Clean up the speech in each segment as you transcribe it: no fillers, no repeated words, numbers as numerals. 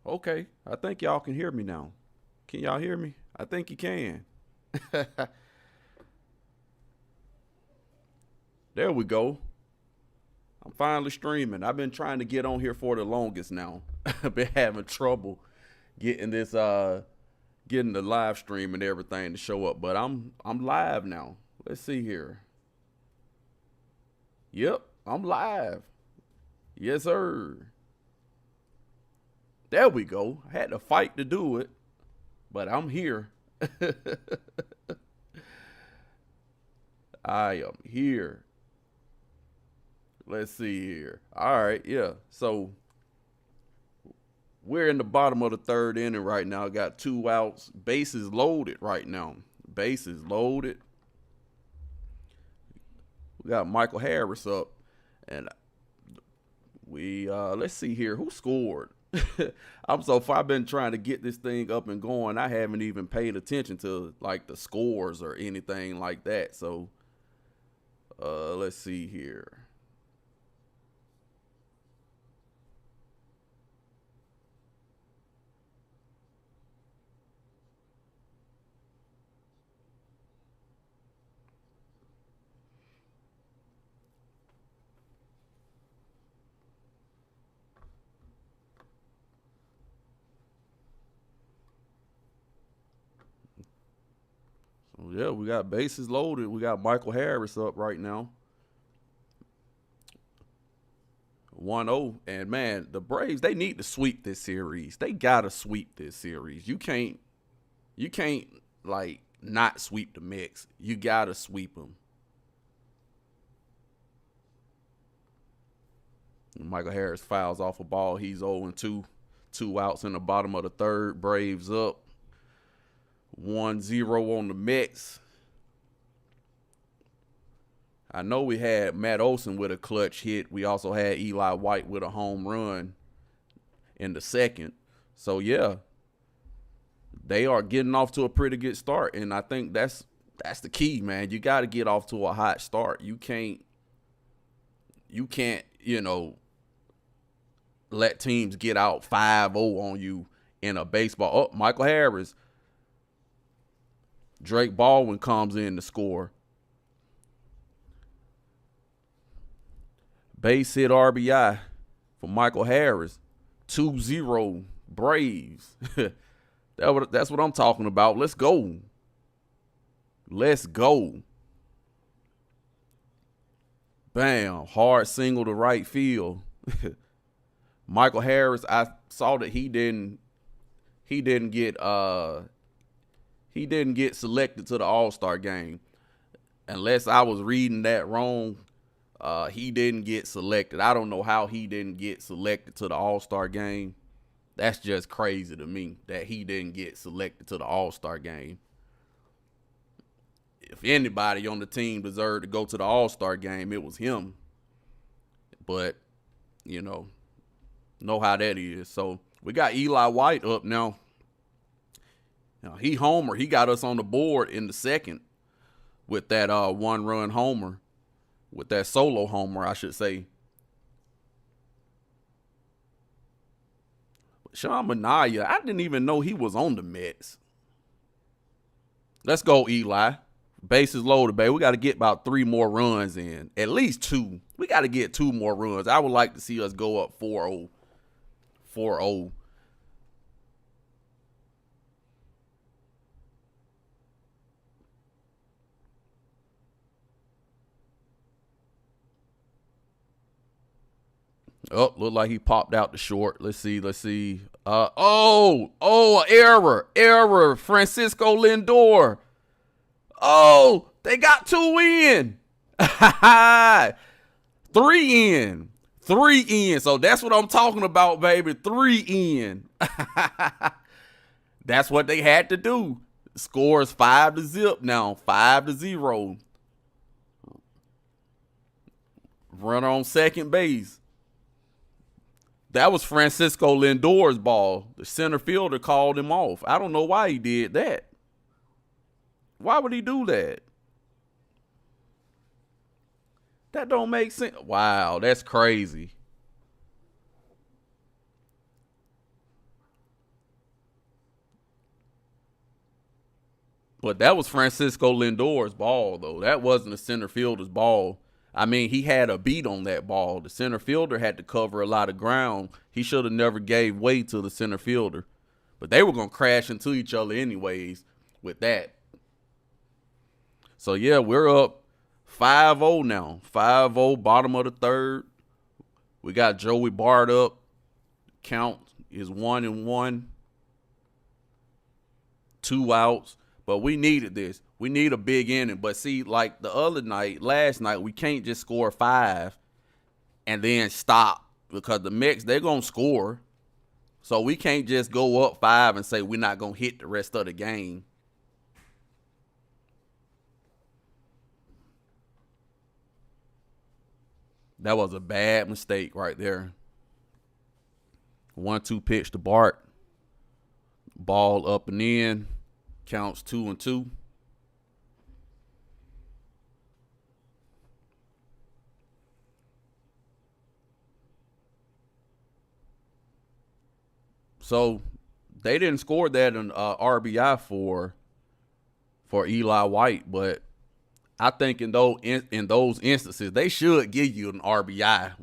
Okay, I think y'all can hear me now. Can y'all hear me? I think you can. There we go. I'm finally streaming. I've been trying to get on here for the longest now. I've been having trouble getting getting the live stream and everything to show up, but I'm live now. Let's see here. Yep, I'm live. Yes, sir. There we go. I had to fight to do it, but I'm here. I am here. Let's see here. All right, yeah. So we're in the bottom of the third inning right now. Got two outs. Bases loaded right now. Bases loaded. We got Michael Harris up, and we let's see here who scored. I'm so far. I've been trying to get this thing up and going. I haven't even paid attention to like the scores or anything like that. So let's see here. So yeah, we got bases loaded. We got Michael Harris up right now. 1-0. And man, the Braves, they need to sweep this series. They gotta sweep this series. You can't like not sweep the Mets. You gotta sweep them. Michael Harris fouls off a ball. He's 0-2. Two outs in the bottom of the third. Braves up 1-0 on the Mets. I know we had Matt Olson with a clutch hit. We also had Eli White with a home run in the second. So yeah, they are getting off to a pretty good start, and I think that's the key, man. You got to get off to a hot start. You can't let teams get out 5-0 on you in a baseball. Oh, Michael Harris, Drake Baldwin comes in to score. Base hit RBI for Michael Harris. 2-0 Braves. That's what I'm talking about. Let's go. Let's go. Bam. Hard single to right field. Michael Harris, I saw that he didn't get selected to the All-Star game. Unless I was reading that wrong, he didn't get selected. I don't know how he didn't get selected to the All-Star game. That's just crazy to me that he didn't get selected to the All-Star game. If anybody on the team deserved to go to the All-Star game, it was him. But, you know how that is. So we got Eli White up now. He homer. He got us on the board in the second with that one-run homer, with that solo homer, I should say. Sean Manaea, I didn't even know he was on the Mets. Let's go, Eli. Bases loaded, baby. We got to get about 3 more runs in. At least 2. We got to get 2 more runs. I would like to see us go up 4-0. 4-0. Oh, look like he popped out the short. Let's see. Error. Francisco Lindor. Oh, they got 2 in. 3 in. 3 in. So that's what I'm talking about, baby. 3 in. That's what they had to do. Scores 5-0 now. 5-0. Runner on second base. That was Francisco Lindor's ball. The center fielder called him off. I don't know why he did that. Why would he do that? That don't make sense. Wow, that's crazy. But that was Francisco Lindor's ball, though. That wasn't a center fielder's ball. I mean, he had a beat on that ball. The center fielder had to cover a lot of ground. He should have never gave way to the center fielder. But they were going to crash into each other anyways with that. So, yeah, we're up 5-0 now. 5-0, bottom of the third. We got Joey Bart up. Count is 1-1. 2 outs. But we needed this. We need a big inning. But see, like the other night, last night, we can't just score 5 and then stop. Because the Mets, they're going to score. So we can't just go up 5 and say we're not going to hit the rest of the game. That was a bad mistake right there. 1-2 pitch to Bart. Ball up and in. Counts 2-2. So they didn't score that in RBI for Eli White, but I think in those instances they should give you an RBI,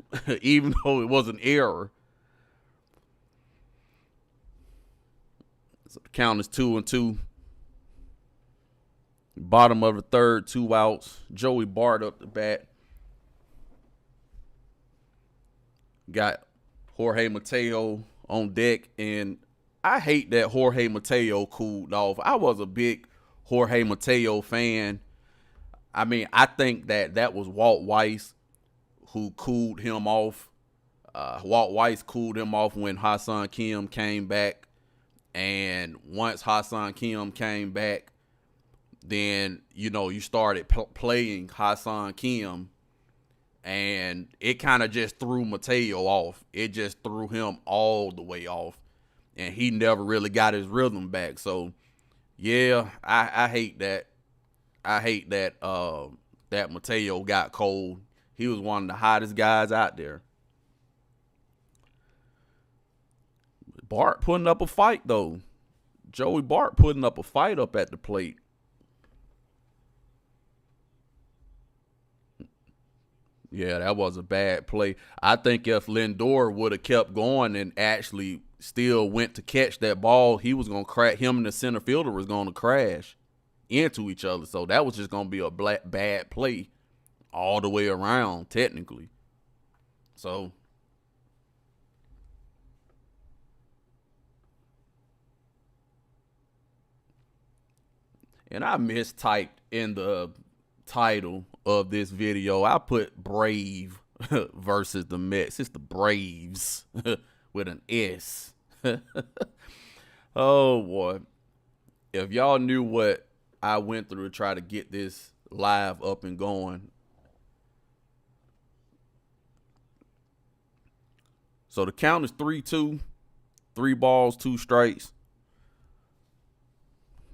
even though it was an error. So the count is 2-2. Bottom of the third, 2 outs. Joey Bart up the bat. Got Jorge Mateo on deck, and I hate that Jorge Mateo cooled off. I was a big Jorge Mateo fan. I mean, I think that was Walt Weiss who cooled him off. Walt Weiss cooled him off when Ha-Seong Kim came back, and once Ha-Seong Kim came back, then, you know, you started playing Ha-Seong Kim, and it kind of just threw Mateo off. It just threw him all the way off, and he never really got his rhythm back. So, yeah, I hate that. I hate that that Mateo got cold. He was one of the hottest guys out there. Bart putting up a fight, though. Joey Bart putting up a fight up at the plate. Yeah, that was a bad play. I think if Lindor would have kept going and actually still went to catch that ball, he was going to crash. Him and the center fielder was going to crash into each other. So that was just going to be a bad play all the way around, technically. So, and I mistyped in the title of this video. I put Brave versus the Mets. It's the Braves with an S. Oh, boy. If y'all knew what I went through to try to get this live up and going. So the count is 3-2. 3 balls, 2 strikes.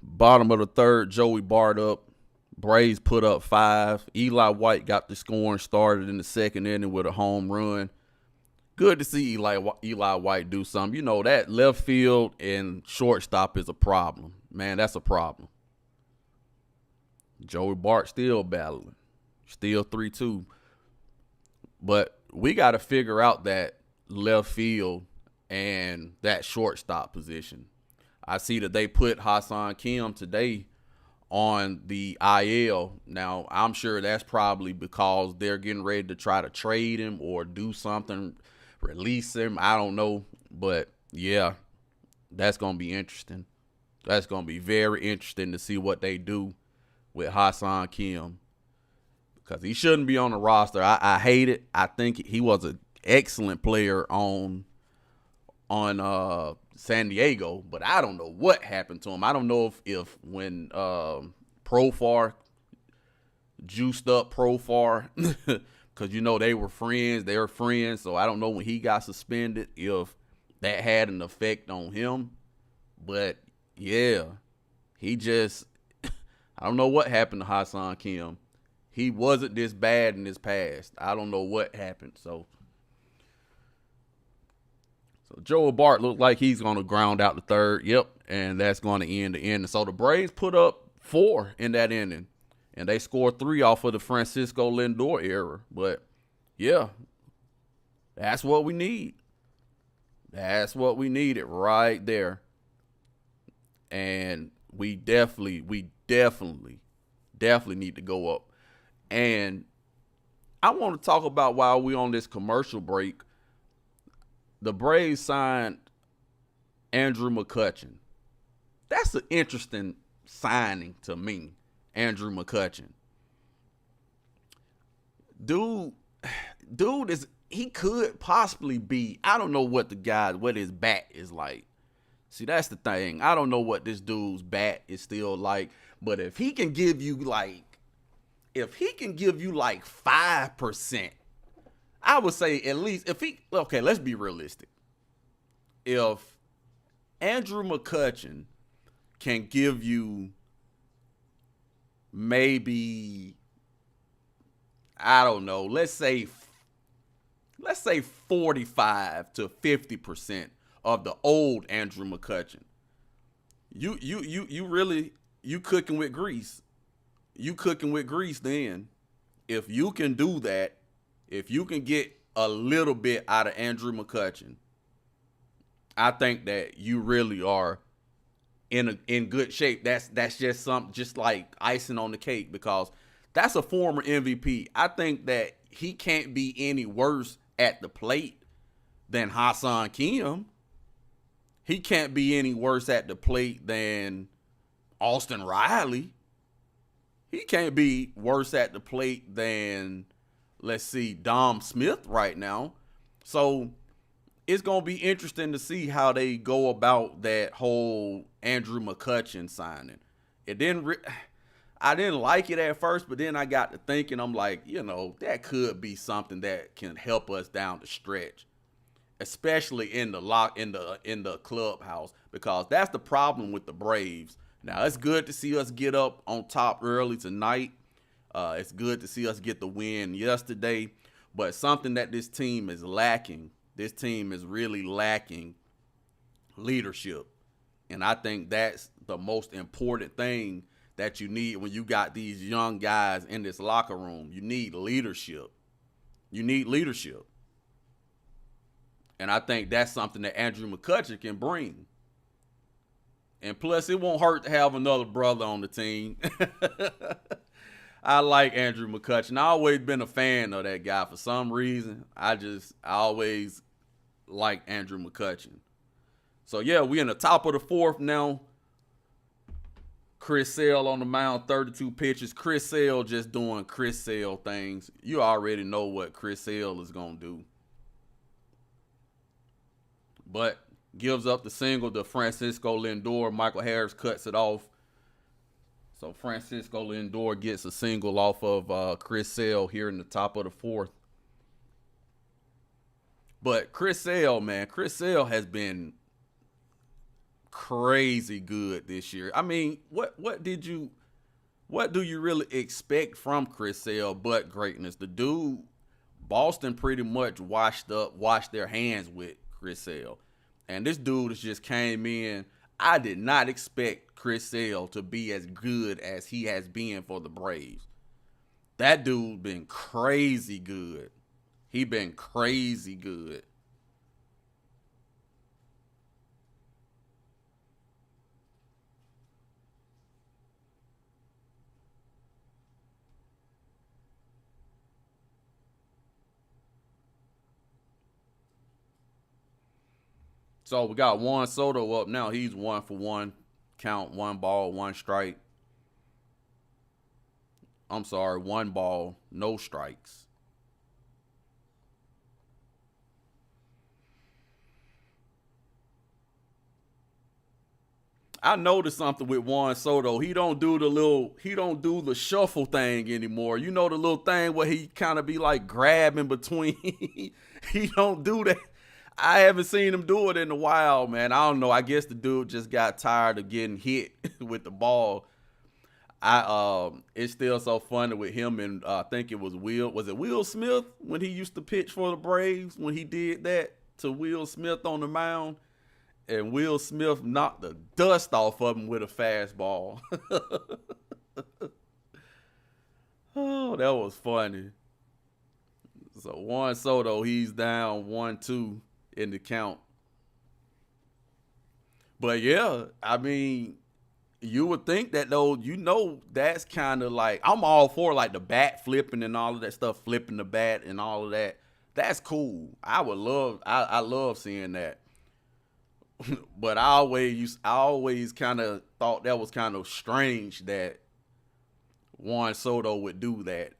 Bottom of the third, Joey Bart up. Braves put up 5. Eli White got the scoring started in the second inning with a home run. Good to see Eli White do something. You know, that left field and shortstop is a problem. Man, that's a problem. Joey Bart still battling. Still 3-2. But we got to figure out that left field and that shortstop position. I see that they put Ha-Seong Kim today on the IL. Now, I'm sure that's probably because they're getting ready to try to trade him or do something, release him. I don't know. But, yeah, that's going to be interesting. That's going to be very interesting to see what they do with Ha-Seong Kim. Because he shouldn't be on the roster. I hate it. I think he was an excellent player on San Diego, but I don't know what happened to him. I don't know if when Profar juiced up Profar, because, you know, they were friends. They were friends, so I don't know when he got suspended if that had an effect on him. But, yeah, he just – I don't know what happened to Ha-Seong Kim. He wasn't this bad in his past. I don't know what happened. So Joey Bart looked like he's going to ground out the third. Yep, and that's going to end the inning. So the Braves put up 4 in that inning. And they scored 3 off of the Francisco Lindor error. But, yeah, that's what we need. That's what we needed right there. And we definitely need to go up. And I want to talk about, while we're on this commercial break, the Braves signed Andrew McCutchen. That's an interesting signing to me, Andrew McCutchen. Dude is, he could possibly be, I don't know what his bat is like. See, that's the thing. I don't know what this dude's bat is still like, but if he can give you like 5%, I would say at least, okay, let's be realistic. If Andrew McCutchen can give you maybe, I don't know, let's say 45 to 50% of the old Andrew McCutchen, you really, you cooking with grease. You cooking with grease then. If you can do that, if you can get a little bit out of Andrew McCutchen, I think that you really are in good shape. That's just something, just like icing on the cake, because that's a former MVP. I think that he can't be any worse at the plate than Ha-Seong Kim. He can't be any worse at the plate than Austin Riley. He can't be worse at the plate than, let's see, Dom Smith right now. So it's going to be interesting to see how they go about that whole Andrew McCutchen signing. I didn't like it at first, but then I got to thinking, I'm like, that could be something that can help us down the stretch, especially in the clubhouse, because that's the problem with the Braves. Now, it's good to see us get up on top early tonight. It's good to see us get the win yesterday, but something that this team is lacking. This team is really lacking leadership, and I think that's the most important thing that you need when you got these young guys in this locker room. You need leadership. And I think that's something that Andrew McCutchen can bring. And plus, it won't hurt to have another brother on the team. I like Andrew McCutchen. I always been a fan of that guy for some reason. I always like Andrew McCutchen. So, yeah, we in the top of the 4th now. Chris Sale on the mound, 32 pitches. Chris Sale just doing Chris Sale things. You already know what Chris Sale is going to do. But gives up the single to Francisco Lindor. Michael Harris cuts it off. So Francisco Lindor gets a single off of Chris Sale here in the top of the 4th. But Chris Sale has been crazy good this year. I mean, what do you really expect from Chris Sale but greatness? The dude, Boston pretty much washed their hands with Chris Sale. And this dude just came in. I did not expect Chris Sale to be as good as he has been for the Braves. That dude been crazy good. He been crazy good. So we got Juan Soto up now. He's 1 for 1. Count, 1 ball, 1 strike. I'm sorry, 1 ball, no strikes. I noticed something with Juan Soto. He don't do the shuffle thing anymore. You know, the little thing where he kind of be like grabbing between. He don't do that. I haven't seen him do it in a while, man. I don't know. I guess the dude just got tired of getting hit with the ball. It's still so funny with him, and I think it was Will Smith when he used to pitch for the Braves, when he did that to Will Smith on the mound. and Will Smith knocked the dust off of him with a fastball. Oh, that was funny. So Juan Soto, he's down 1-2 in the count. But yeah, I mean, you would think that though, that's kind of like, I'm all for like the bat flipping and all of that stuff, flipping the bat and all of that. That's cool. I love seeing that. But I always kind of thought that was kind of strange that Juan Soto would do that.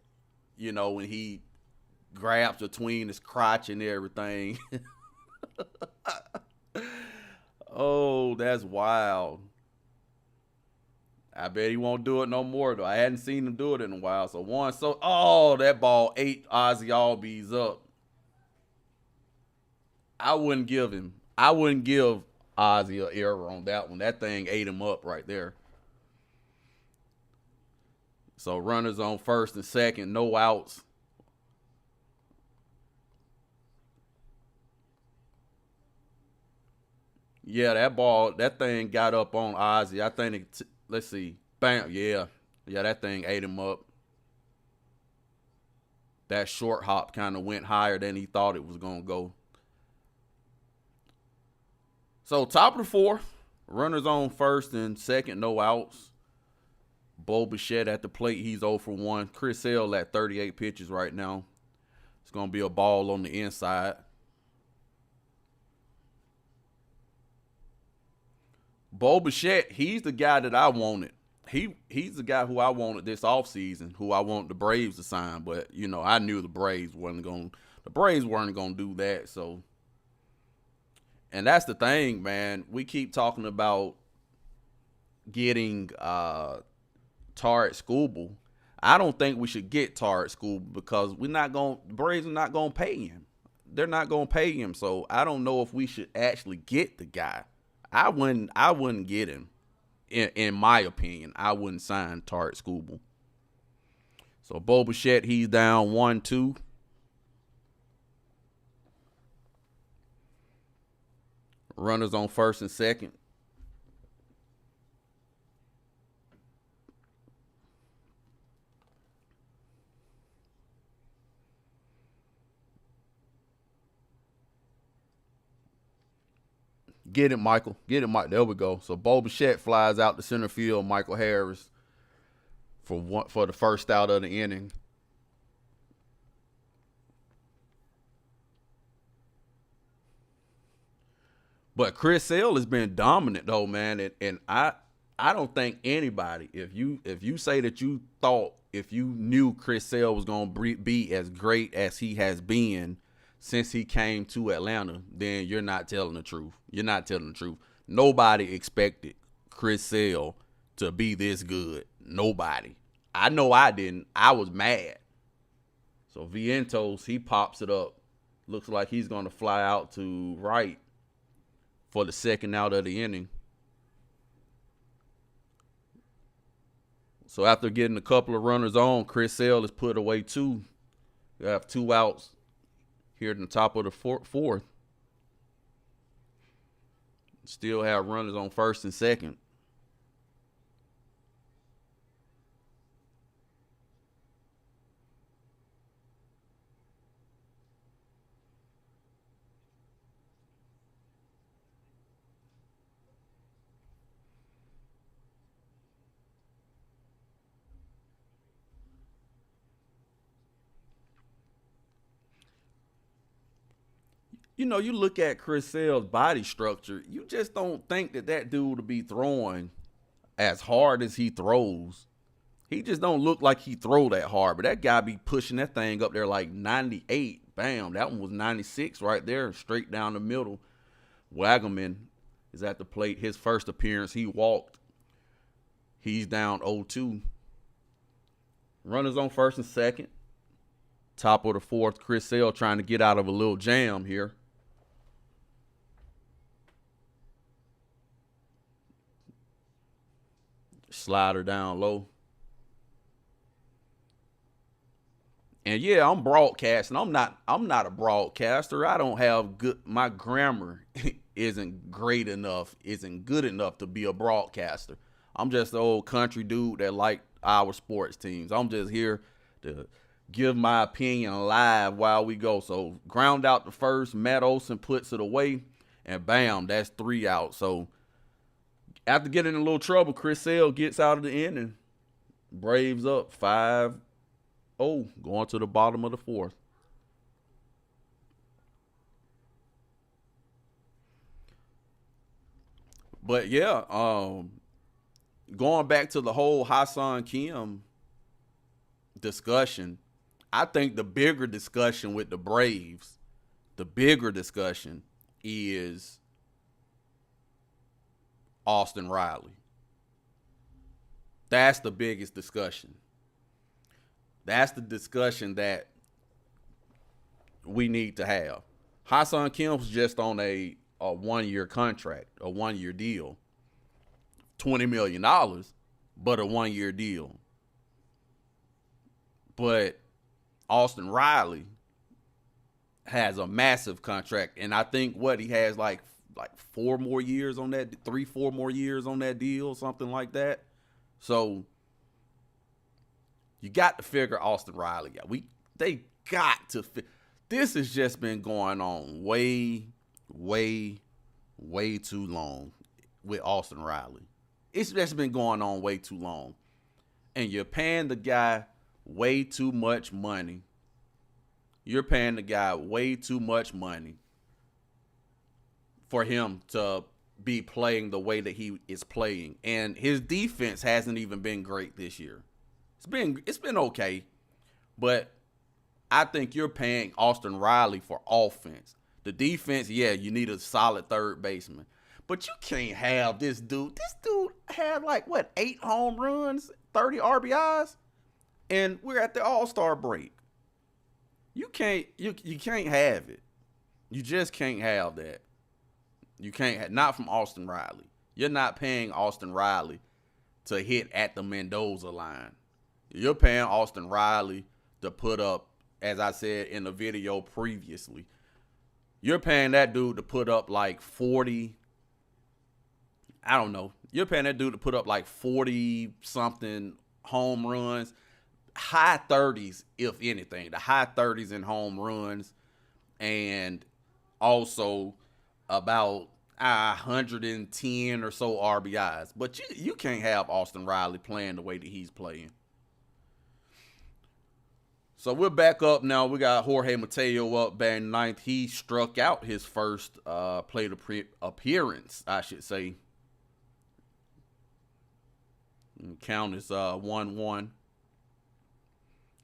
When he grabs between his crotch and everything. Oh, that's wild. I bet he won't do it no more though. I hadn't seen him do it in a while. So that ball ate Ozzy Albies up. I wouldn't give Ozzy an error on that one. That thing ate him up right there. So runners on first and second, no outs. Yeah, that thing got up on Ozzy. I think let's see, bam, yeah, that thing ate him up. That short hop kind of went higher than he thought it was gonna go. So top of the fourth, runners on first and second, no outs. Bo Bichette at the plate, he's 0 for 1. Chris Sale at 38 pitches right now. It's gonna be a ball on the inside. Bo Bichette, he's the guy that I wanted. He's the guy who I wanted this offseason, who I want the Braves to sign. But, I knew the Braves weren't going to do that. So, and that's the thing, man. We keep talking about getting Tarik Skubal. I don't think we should get Tarik Skubal because the Braves are not going to pay him. They're not going to pay him. So I don't know if we should actually get the guy. I wouldn't get him. In my opinion, I wouldn't sign Tarik Skubal. So Bo Bichette, he's down 1-2. Runners on first and second. Get it, Michael. Get it, Mike. There we go. So Bo Bichette flies out to center field. Michael Harris for the first out of the inning. But Chris Sale has been dominant though, man, and I don't think anybody, if you say that you thought, if you knew Chris Sale was gonna be as great as he has been since he came to Atlanta, then you're not telling the truth. You're not telling the truth. Nobody expected Chris Sale to be this good. Nobody. I know I didn't. I was mad. So Vientos, he pops it up. Looks like he's going to fly out to right for the second out of the inning. So after getting a couple of runners on, Chris Sale is put away 2. You have 2 outs here in the top of the fourth. Still have runners on first and second. You look at Chris Sale's body structure, you just don't think that dude will be throwing as hard as he throws. He just don't look like he throw that hard, but that guy be pushing that thing up there like 98. Bam, that one was 96 right there, straight down the middle. Wagaman is at the plate. His first appearance, he walked. He's down 0-2. Runners on first and second. Top of the fourth, Chris Sale trying to get out of a little jam here. Slider down low. And yeah, I'm broadcasting. I'm not a broadcaster. I don't have my grammar isn't great enough, isn't good enough to be a broadcaster. I'm just an old country dude that like our sports teams. I'm just here to give my opinion live while we go. So ground out the first, Matt Olson puts it away, and bam, that's 3 out. So after getting in a little trouble, Chris Sale gets out of the inning. Braves up 5-0, going to the bottom of the fourth. But yeah, going back to the whole Ha-Seong Kim discussion, I think the bigger discussion with the Braves, the bigger discussion is Austin Riley. That's the biggest discussion. That's the discussion that we need to have. Ha-Seong Kim's just on a 1-year contract, a 1-year deal. $20 million, but a 1-year deal. But Austin Riley has a massive contract, and I think what he has like 4 more years on that, 3-4 more years on that deal, something like that. So you got to figure Austin Riley out. They got to. This has just been going on way too long with Austin Riley. It's just been going on way too long, and you're paying the guy way too much money. You're paying the guy way too much money for him to be playing the way that he is playing. And his defense hasn't even been great this year. It's been okay, but I think you're paying Austin Riley for offense. The defense, yeah, you need a solid third baseman. But you can't have this dude. This dude had 8 home runs, 30 RBIs, and we're at the All-Star break. You can't have it. You just can't have that. You can't, not from Austin Riley. You're not paying Austin Riley to hit at the Mendoza line. You're paying Austin Riley to put up, as I said in the video previously, you're paying that dude to put up 40, I don't know. You're paying that dude to put up 40-something home runs, high 30s, if anything, the high 30s in home runs, and also about 110 or so RBIs. But you can't have Austin Riley playing the way that he's playing. So we're back up now. We got Jorge Mateo up batting ninth. He struck out his first plate appearance, I should say. Count is 1-1.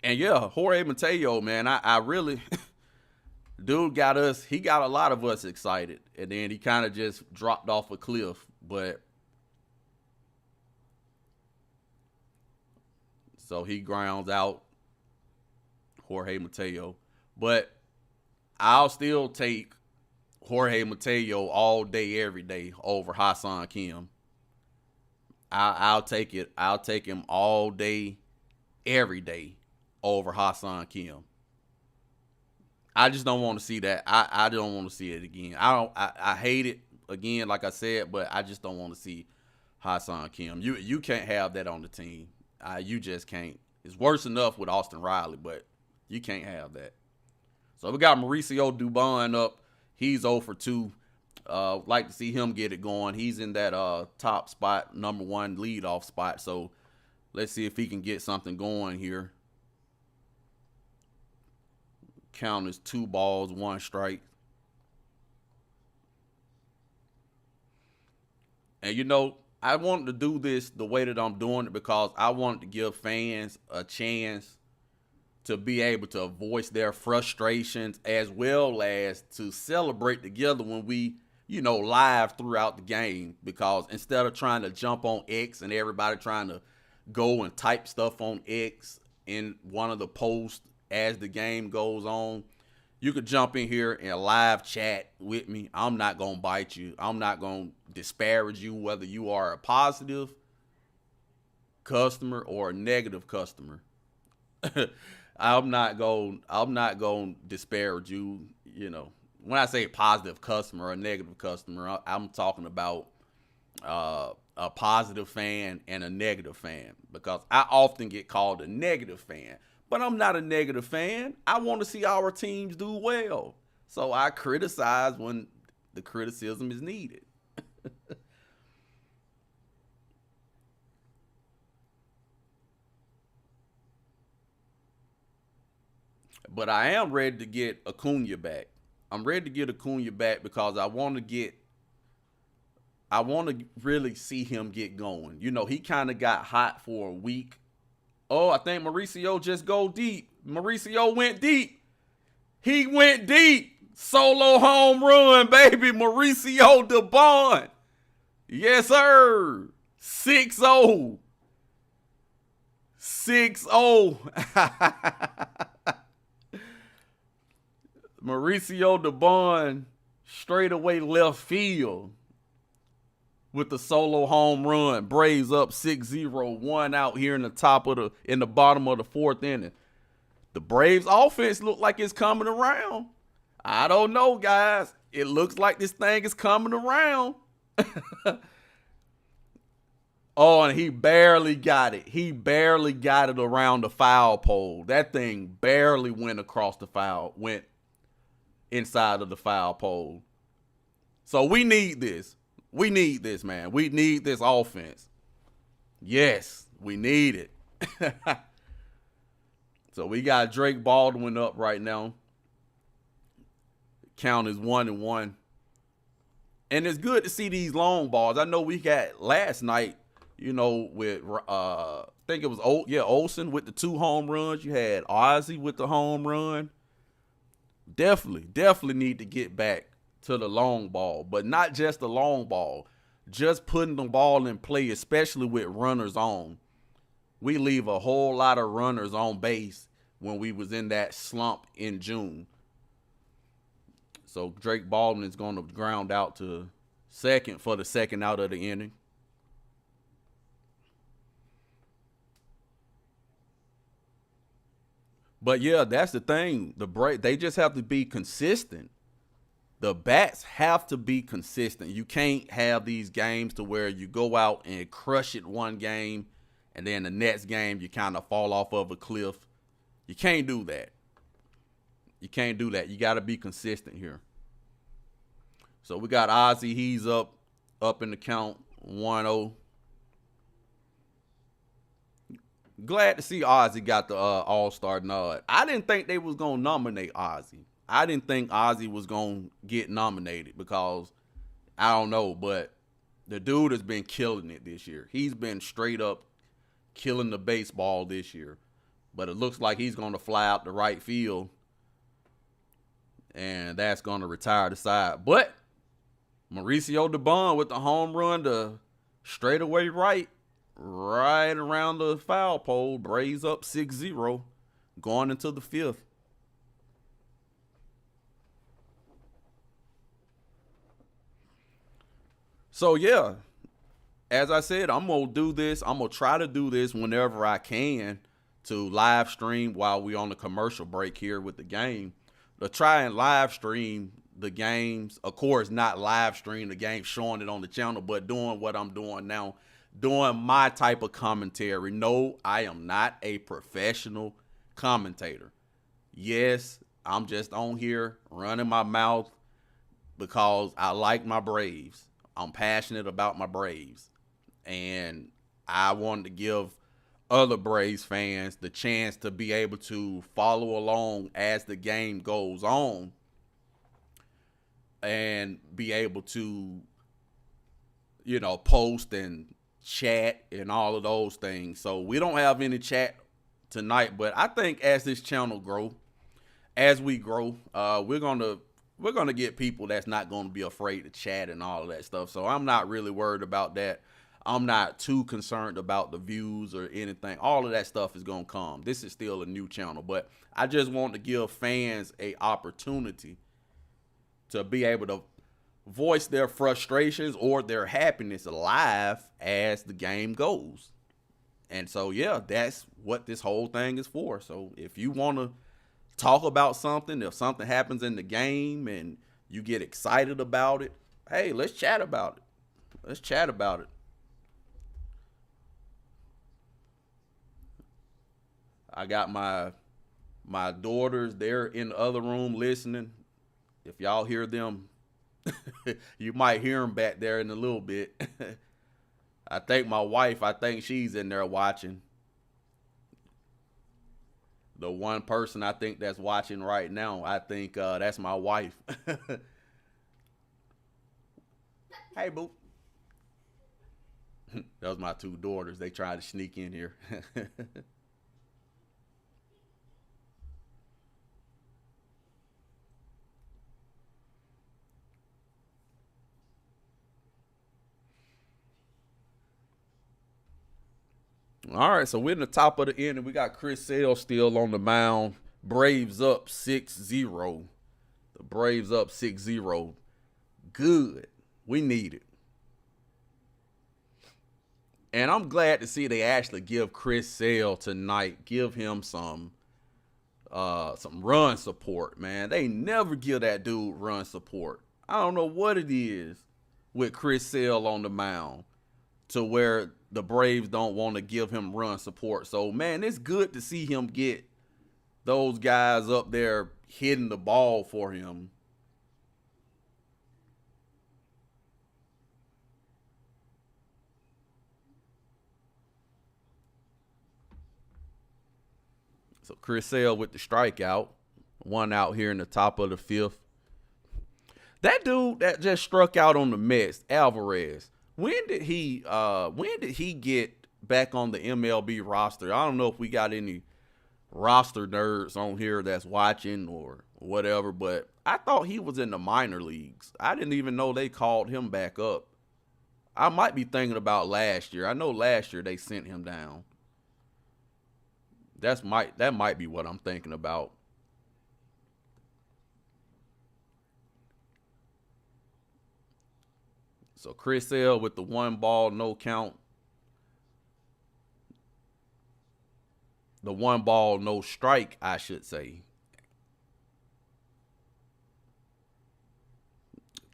And yeah, Jorge Mateo, man, I really dude got a lot of us excited, and then he kind of just dropped off a cliff. But so he grounds out Jorge Mateo. But I'll still take Jorge Mateo all day, every day over Ha-Seong Kim. I'll take it. I'll take him all day, every day over Ha-Seong Kim. I just don't want to see that. I don't want to see it again. I hate it again, like I said, but I just don't want to see Ha-Seong Kim. You can't have that on the team. You just can't. It's worse enough with Austin Riley, but you can't have that. So we got Mauricio Dubon up. He's 0 for 2. Like to see him get it going. He's in that top spot, number 1 leadoff spot. So let's see if he can get something going here. Count is 2 balls, 1 strike. And I wanted to do this the way that I'm doing it because I wanted to give fans a chance to be able to voice their frustrations as well as to celebrate together when we, live throughout the game. Because instead of trying to jump on X and everybody trying to go and type stuff on X in one of the posts as the game goes on, you could jump in here and live chat with me. I'm not going to bite you. I'm not going to disparage you, whether you are a positive customer or a negative customer. I'm not going to disparage you, when I say positive customer or negative customer, I'm talking about a positive fan and a negative fan, because I often get called a negative fan, but I'm not a negative fan. I want to see our teams do well. So I criticize when the criticism is needed. But I am ready to get Acuna back. I'm ready to get Acuna back because I want to really see him get going. You know, he kind of got hot for a week. Oh, I think Mauricio just go deep. Mauricio went deep. He went deep. Solo home run, baby. Mauricio Dubon. Yes, sir. 6-0. 6-0. Mauricio Dubon straightaway left field with the solo home run. Braves up 6-0, one out here in the bottom of the fourth inning. The Braves offense look like it's coming around. I don't know, guys. It looks like this thing is coming around. Oh, and he barely got it. He barely got it around the foul pole. That thing barely went inside of the foul pole. So we need this. We need this, man. We need this offense. Yes, we need it. So we got Drake Baldwin up right now. Count is 1-1. And it's good to see these long balls. I know we got last night, with I think it was Olsen with the 2 home runs. You had Ozzie with the home run. Definitely need to get back to the long ball, but not just the long ball, just putting the ball in play, especially with runners on. We leave a whole lot of runners on base when we was in that slump in June. So Drake Baldwin is going to ground out to second for the second out of the inning. But yeah, that's the thing. They just have to be consistent. The bats have to be consistent. You can't have these games to where you go out and crush it one game, and then the next game you kind of fall off of a cliff. You can't do that. You can't do that. You got to be consistent here. So we got Ozzie. He's up in the count, 1-0. Glad to see Ozzie got the All-Star nod. I didn't think they was going to nominate Ozzie. I didn't think Ozzie was going to get nominated because, I don't know, but the dude has been killing it this year. He's been straight up killing the baseball this year. But it looks like he's going to fly out the right field, and that's going to retire the side. But Mauricio Dubon with the home run to straightaway right around the foul pole. Braves up 6-0 going into the fifth. So, yeah, as I said, I'm going to do this. I'm going to try to do this whenever I can to live stream while we on the commercial break here with the game. To try and live stream the games. Of course, not live stream the game, showing it on the channel, but doing what I'm doing now, doing my type of commentary. No, I am not a professional commentator. Yes, I'm just on here running my mouth because I like my Braves. I'm passionate about my Braves. And I wanted to give other Braves fans the chance to be able to follow along as the game goes on and be able to, post and chat and all of those things. So we don't have any chat tonight, but I think as this channel as we grow, we're gonna get people that's not gonna be afraid to chat and all of that stuff. So I'm not really worried about that. I'm not too concerned about the views or anything. All of that stuff is gonna come. This is still a new channel, but I just want to give fans a opportunity to be able to voice their frustrations or their happiness live as the game goes. And so, yeah, that's what this whole thing is for. So if you want to talk about something, if something happens in the game and you get excited about it. Hey, let's chat about it. Let's chat about it. I got my daughters, they're in the other room listening. If y'all hear them, you might hear them back there in a little bit. I think my wife, I think she's in there watching. The one person I think that's watching right now, I think that's my wife. Hey, boo. Those my two daughters. They tried to sneak in here. All right, so we're in the top of the inning. We got Chris Sale still on the mound. Braves up 6-0. The Braves up 6-0. Good. We need it. And I'm glad to see they actually give Chris Sale tonight. Give him some run support, man. They never give that dude run support. I don't know what it is with Chris Sale on the mound to where the Braves don't want to give him run support. So, man, it's good to see him get those guys up there hitting the ball for him. So Chris Sale with the strikeout. One out here in the top of the fifth. That dude that just struck out on the Mets, Alvarez. When did he get back on the MLB roster? I don't know if we got any roster nerds on here that's watching or whatever, but I thought he was in the minor leagues. I didn't even know they called him back up. I might be thinking about last year. I know last year they sent him down. That might be what I'm thinking about. So Chris Sale with the one ball, no count. The one ball, no strike, I should say.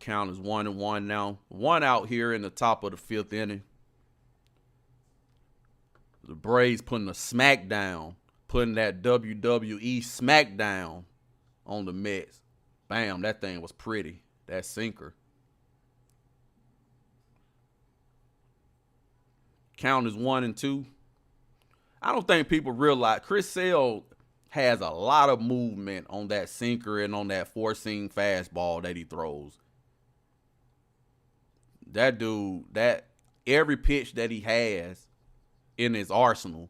Count is 1-1 now. One out here in the top of the fifth inning. The Braves putting a smackdown, putting that WWE smackdown on the Mets. Bam, that thing was pretty. That sinker. Count is 1-2. I don't think people realize Chris Sale has a lot of movement on that sinker and on that four-seam fastball that he throws. That dude, that every pitch that he has in his arsenal,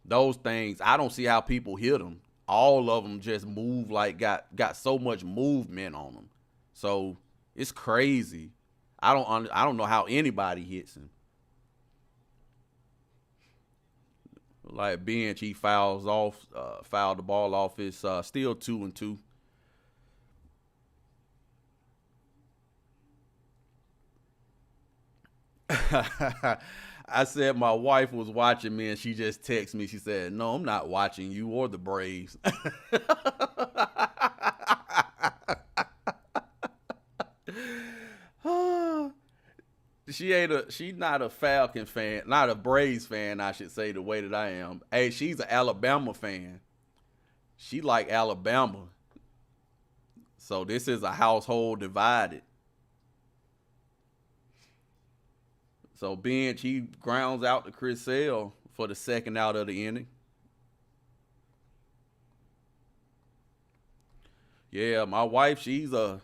those things, I don't see how people hit them. All of them just move like got so much movement on them. So it's crazy. I don't know how anybody hits him. Like bench, he fouled the ball off. It's still 2-2. I said my wife was watching me and she just texted me. She said, "No, I'm not watching you or the Braves." She's not a Falcon fan, not a Braves fan, I should say, the way that I am. Hey, she's an Alabama fan. She like Alabama. So this is a household divided. So bench, he grounds out to Chris Sale for the second out of the inning. Yeah, my wife, she's a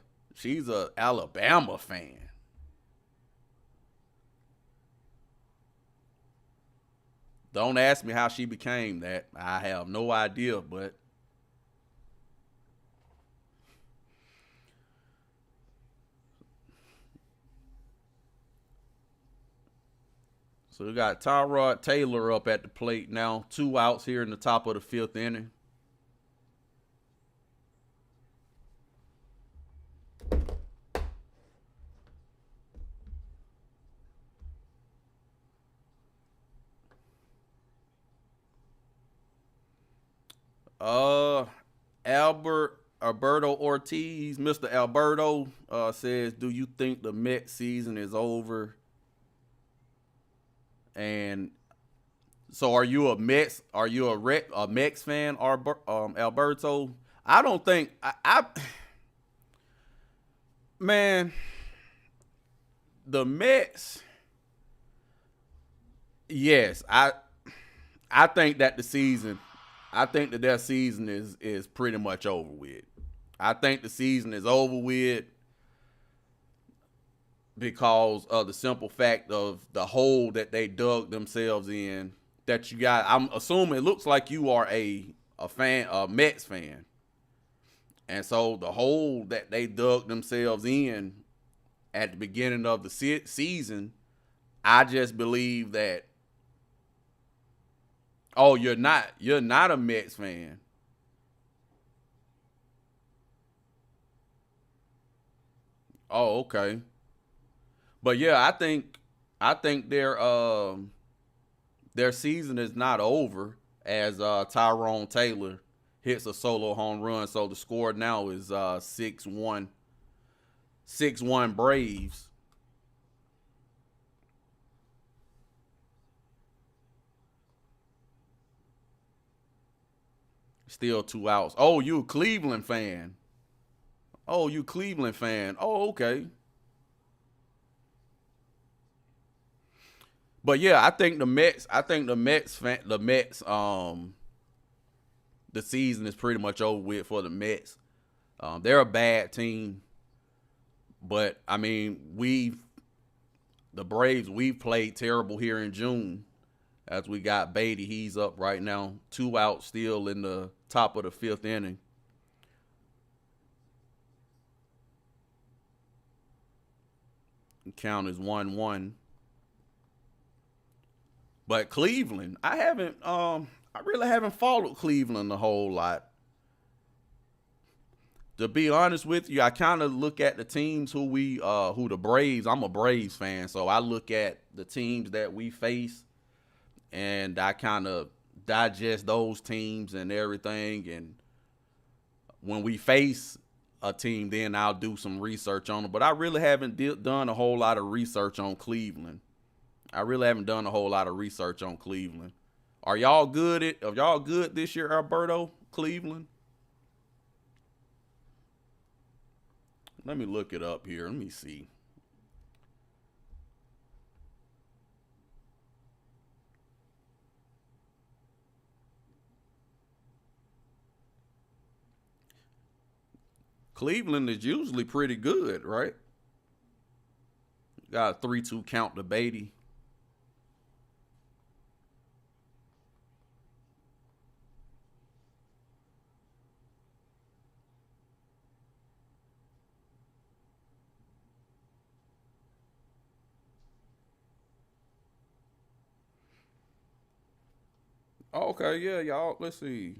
Alabama fan. Don't ask me how she became that. I have no idea, but so we got Tyrod Taylor up at the plate now. Two outs here in the top of the fifth inning. Uh Albert Alberto Ortiz, Mr. Alberto, says, "Do you think the Mets season is over?" And so, are you a Mets? Are you a Mets fan, Alberto? I don't think man, the Mets. Yes, I think that the season, I think that their season is pretty much over with. I think the season is over with because of the simple fact of the hole that they dug themselves in. That you got, I'm assuming it looks like you are a Mets fan, and so the hole that they dug themselves in at the beginning of the season, I just believe that. Oh, you're not a Mets fan. Oh, okay. But yeah, I think their season is not over as Tyrone Taylor hits a solo home run. So the score now is 6-1, 6-1 Braves. Still 2 outs. Oh, you a Cleveland fan? Oh, you Cleveland fan? Oh, okay. But yeah, I think the Mets. I think the Mets. The season is pretty much over with for the Mets. They're a bad team, but I mean, the Braves, we've played terrible here in June. As we got Beatty, he's up right now, 2 outs still in the top of the fifth inning. The count is 1-1. But Cleveland, I really haven't followed Cleveland a whole lot. To be honest with you, I kind of look at the teams who the Braves. I'm a Braves fan, so I look at the teams that we face, and I kind of digest those teams and everything. And when we face a team, then I'll do some research on them. But I really haven't done a whole lot of research on Cleveland. I really haven't done a whole lot of research on Cleveland. Are y'all good this year, Alberto? Cleveland? Let me look it up here. Let me see. Cleveland is usually pretty good, right? Got a 3-2 count to Beatty. Oh, okay, yeah, y'all. Let's see.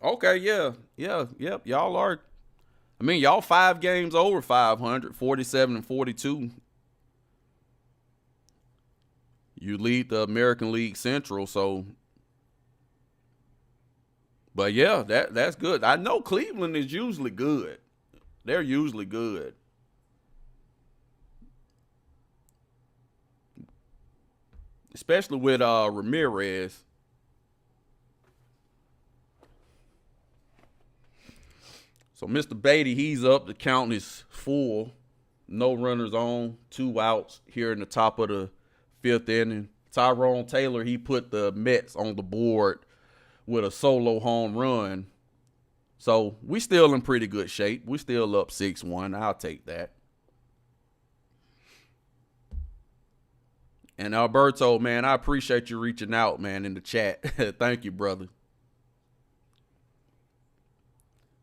Okay, yeah, yeah, yep. Y'all are. I mean, y'all 5 games over 500, 47 and 42. You lead the American League Central, so. But yeah, that's good. I know Cleveland is usually good. They're usually good, especially with Ramirez. So Mr. Beatty, he's up. The count is full. No runners on, 2 outs here in the top of the fifth inning. Tyrone Taylor, he put the Mets on the board with a solo home run. So we still in pretty good shape. We still up 6-1. I'll take that. And Alberto, man, I appreciate you reaching out, man, in the chat. Thank you, brother.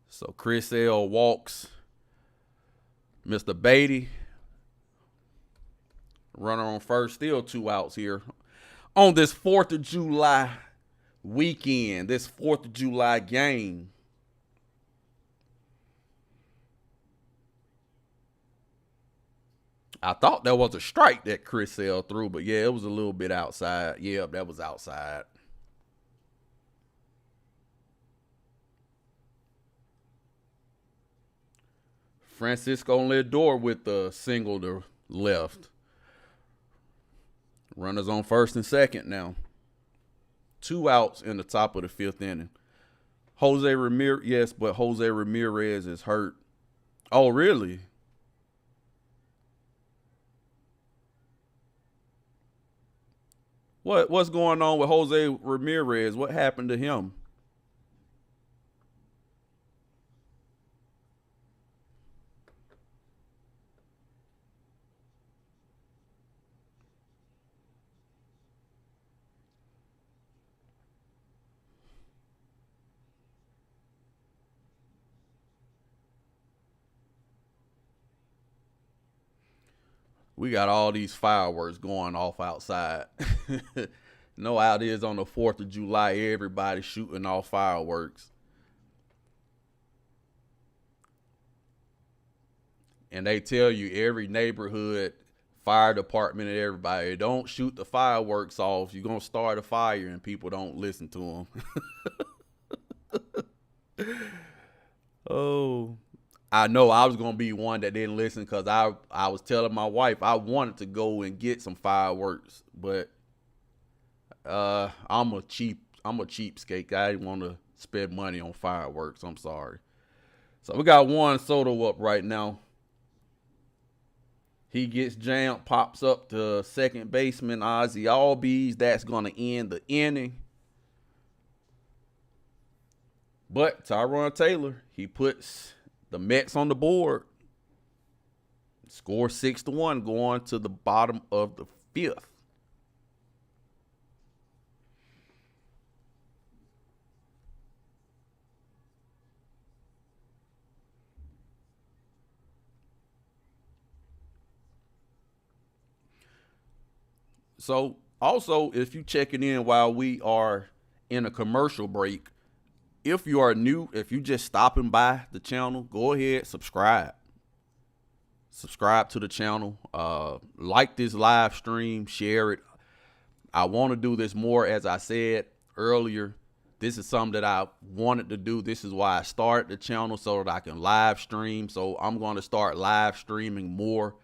So Chris L walks. Mr. Beatty, runner on first, still 2 outs here on this 4th of July weekend, this 4th of July game. I thought that was a strike that Chris Sale threw, but yeah, it was a little bit outside. Yeah, that was outside. Francisco Lindor with the single to left. Runners on first and second now. 2 outs in the top of the 5th inning. Jose Ramirez, yes, but Jose Ramirez is hurt. Oh, really? What's going on with Jose Ramirez? What happened to him? We got all these fireworks going off outside. No how it is on the 4th of July. Everybody shooting off fireworks. And they tell you every neighborhood, fire department, and everybody, don't shoot the fireworks off. You're going to start a fire, and people don't listen to them. Oh, I know I was going to be one that didn't listen because I was telling my wife I wanted to go and get some fireworks, but I'm a cheapskate. I didn't want to spend money on fireworks. I'm sorry. So we got Juan Soto up right now. He gets jammed, pops up to second baseman Ozzie Albies. That's going to end the inning. But Tyrone Taylor, he puts the Mets on the board. Score 6-1 going to the bottom of the 5th. So also, if you checking in while we are in a commercial break, if you are new, if you just stopping by the channel, go ahead, subscribe. Subscribe to the channel. Like this live stream, share it. I want to do this more, as I said earlier. This is something that I wanted to do. This is why I started the channel, so that I can live stream. So I'm going to start live streaming more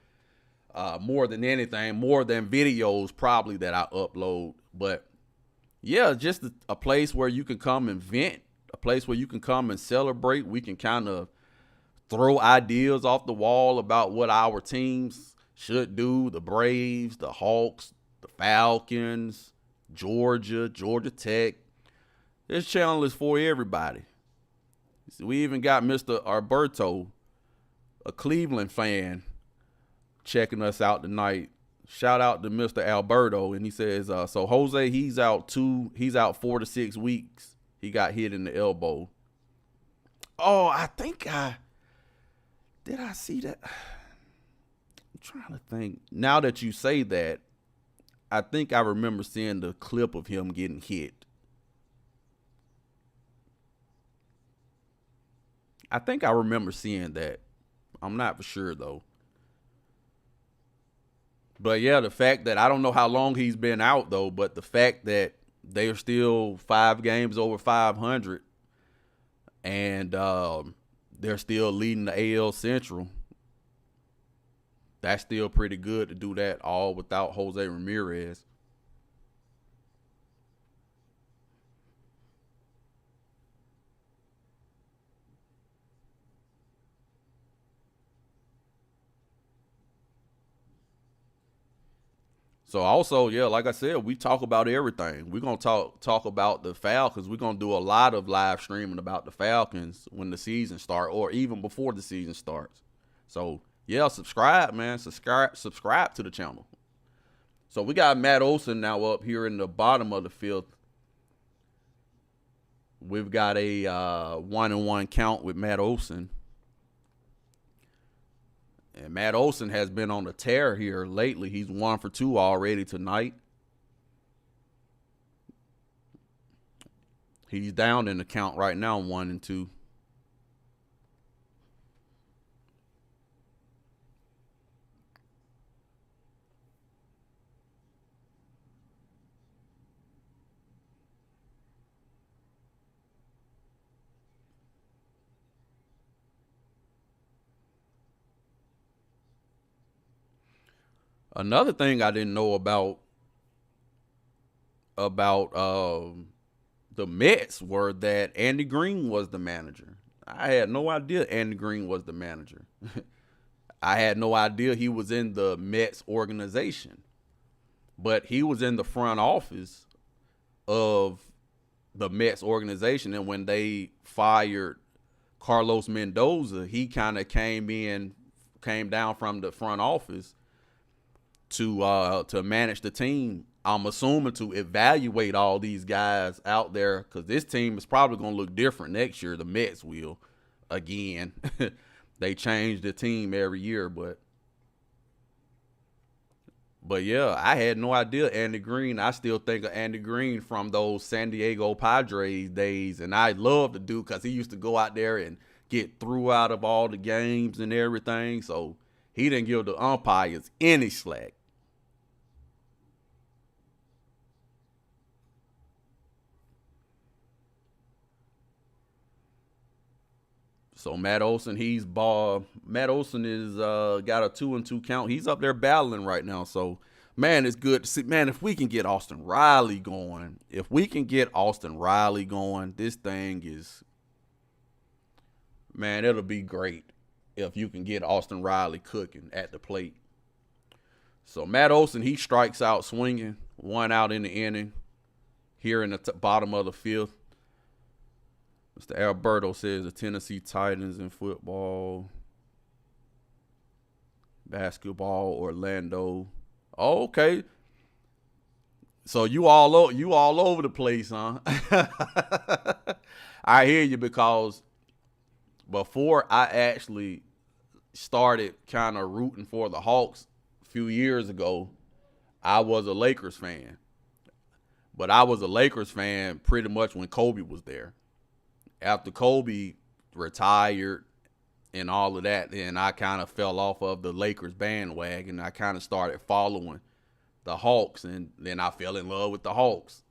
than anything, more than videos probably that I upload. But yeah, just a place where you can come and vent, a place where you can come and celebrate. We can kind of throw ideas off the wall about what our teams should do. The Braves, the Hawks, the Falcons, Georgia Tech. This channel is for everybody. We even got Mr. Alberto, a Cleveland fan, checking us out tonight. Shout out to Mr. Alberto. And he says, so Jose, he's out 4 to 6 weeks. He got hit in the elbow. Oh, did I see that? I'm trying to think. Now that you say that, I think I remember seeing the clip of him getting hit. I think I remember seeing that. I'm not for sure, though. But yeah, the fact that I don't know how long he's been out, though, but the fact that they're still 5 games over 500 and they're still leading the AL Central, that's still pretty good to do that all without Jose Ramirez. So also, yeah, like I said, we talk about everything. We're gonna talk about the Falcons. We're gonna do a lot of live streaming about the Falcons when the season starts, or even before the season starts. So yeah, subscribe, man. Subscribe to the channel. So we got Matt Olson now up here in the bottom of the 5th. We've got a 1-1 count with Matt Olson. And Matt Olson has been on a tear here lately. He's 1 for 2 already tonight. He's down in the count right now, 1-2. Another thing I didn't know about the Mets were that Andy Green was the manager. I had no idea Andy Green was the manager. I had no idea he was in the Mets organization, but he was in the front office of the Mets organization. And when they fired Carlos Mendoza, he kind of came down from the front office to manage the team. I'm assuming to evaluate all these guys out there because this team is probably going to look different next year. The Mets will again. They change the team every year, but yeah, I had no idea Andy Green. I still think of Andy Green from those San Diego Padres days, and I love the dude because he used to go out there and get through out of all the games and everything. So he didn't give the umpires any slack. So Matt Olson, Matt Olson is got a 2-2 count. He's up there battling right now. So man, it's good to see. Man, if we can get Austin Riley going, this thing is, man, it'll be great if you can get Austin Riley cooking at the plate. So Matt Olson, he strikes out swinging, one out in the inning here in the bottom of the fifth. Mr. Alberto says the Tennessee Titans in football, basketball, Orlando. Oh, okay. So you all over the place, huh? I hear you because before I actually started kind of rooting for the Hawks a few years ago, I was a Lakers fan. But I was a Lakers fan pretty much when Kobe was there. After Kobe retired and all of that, then I kind of fell off of the Lakers bandwagon. I kind of started following the Hawks, and then I fell in love with the Hawks.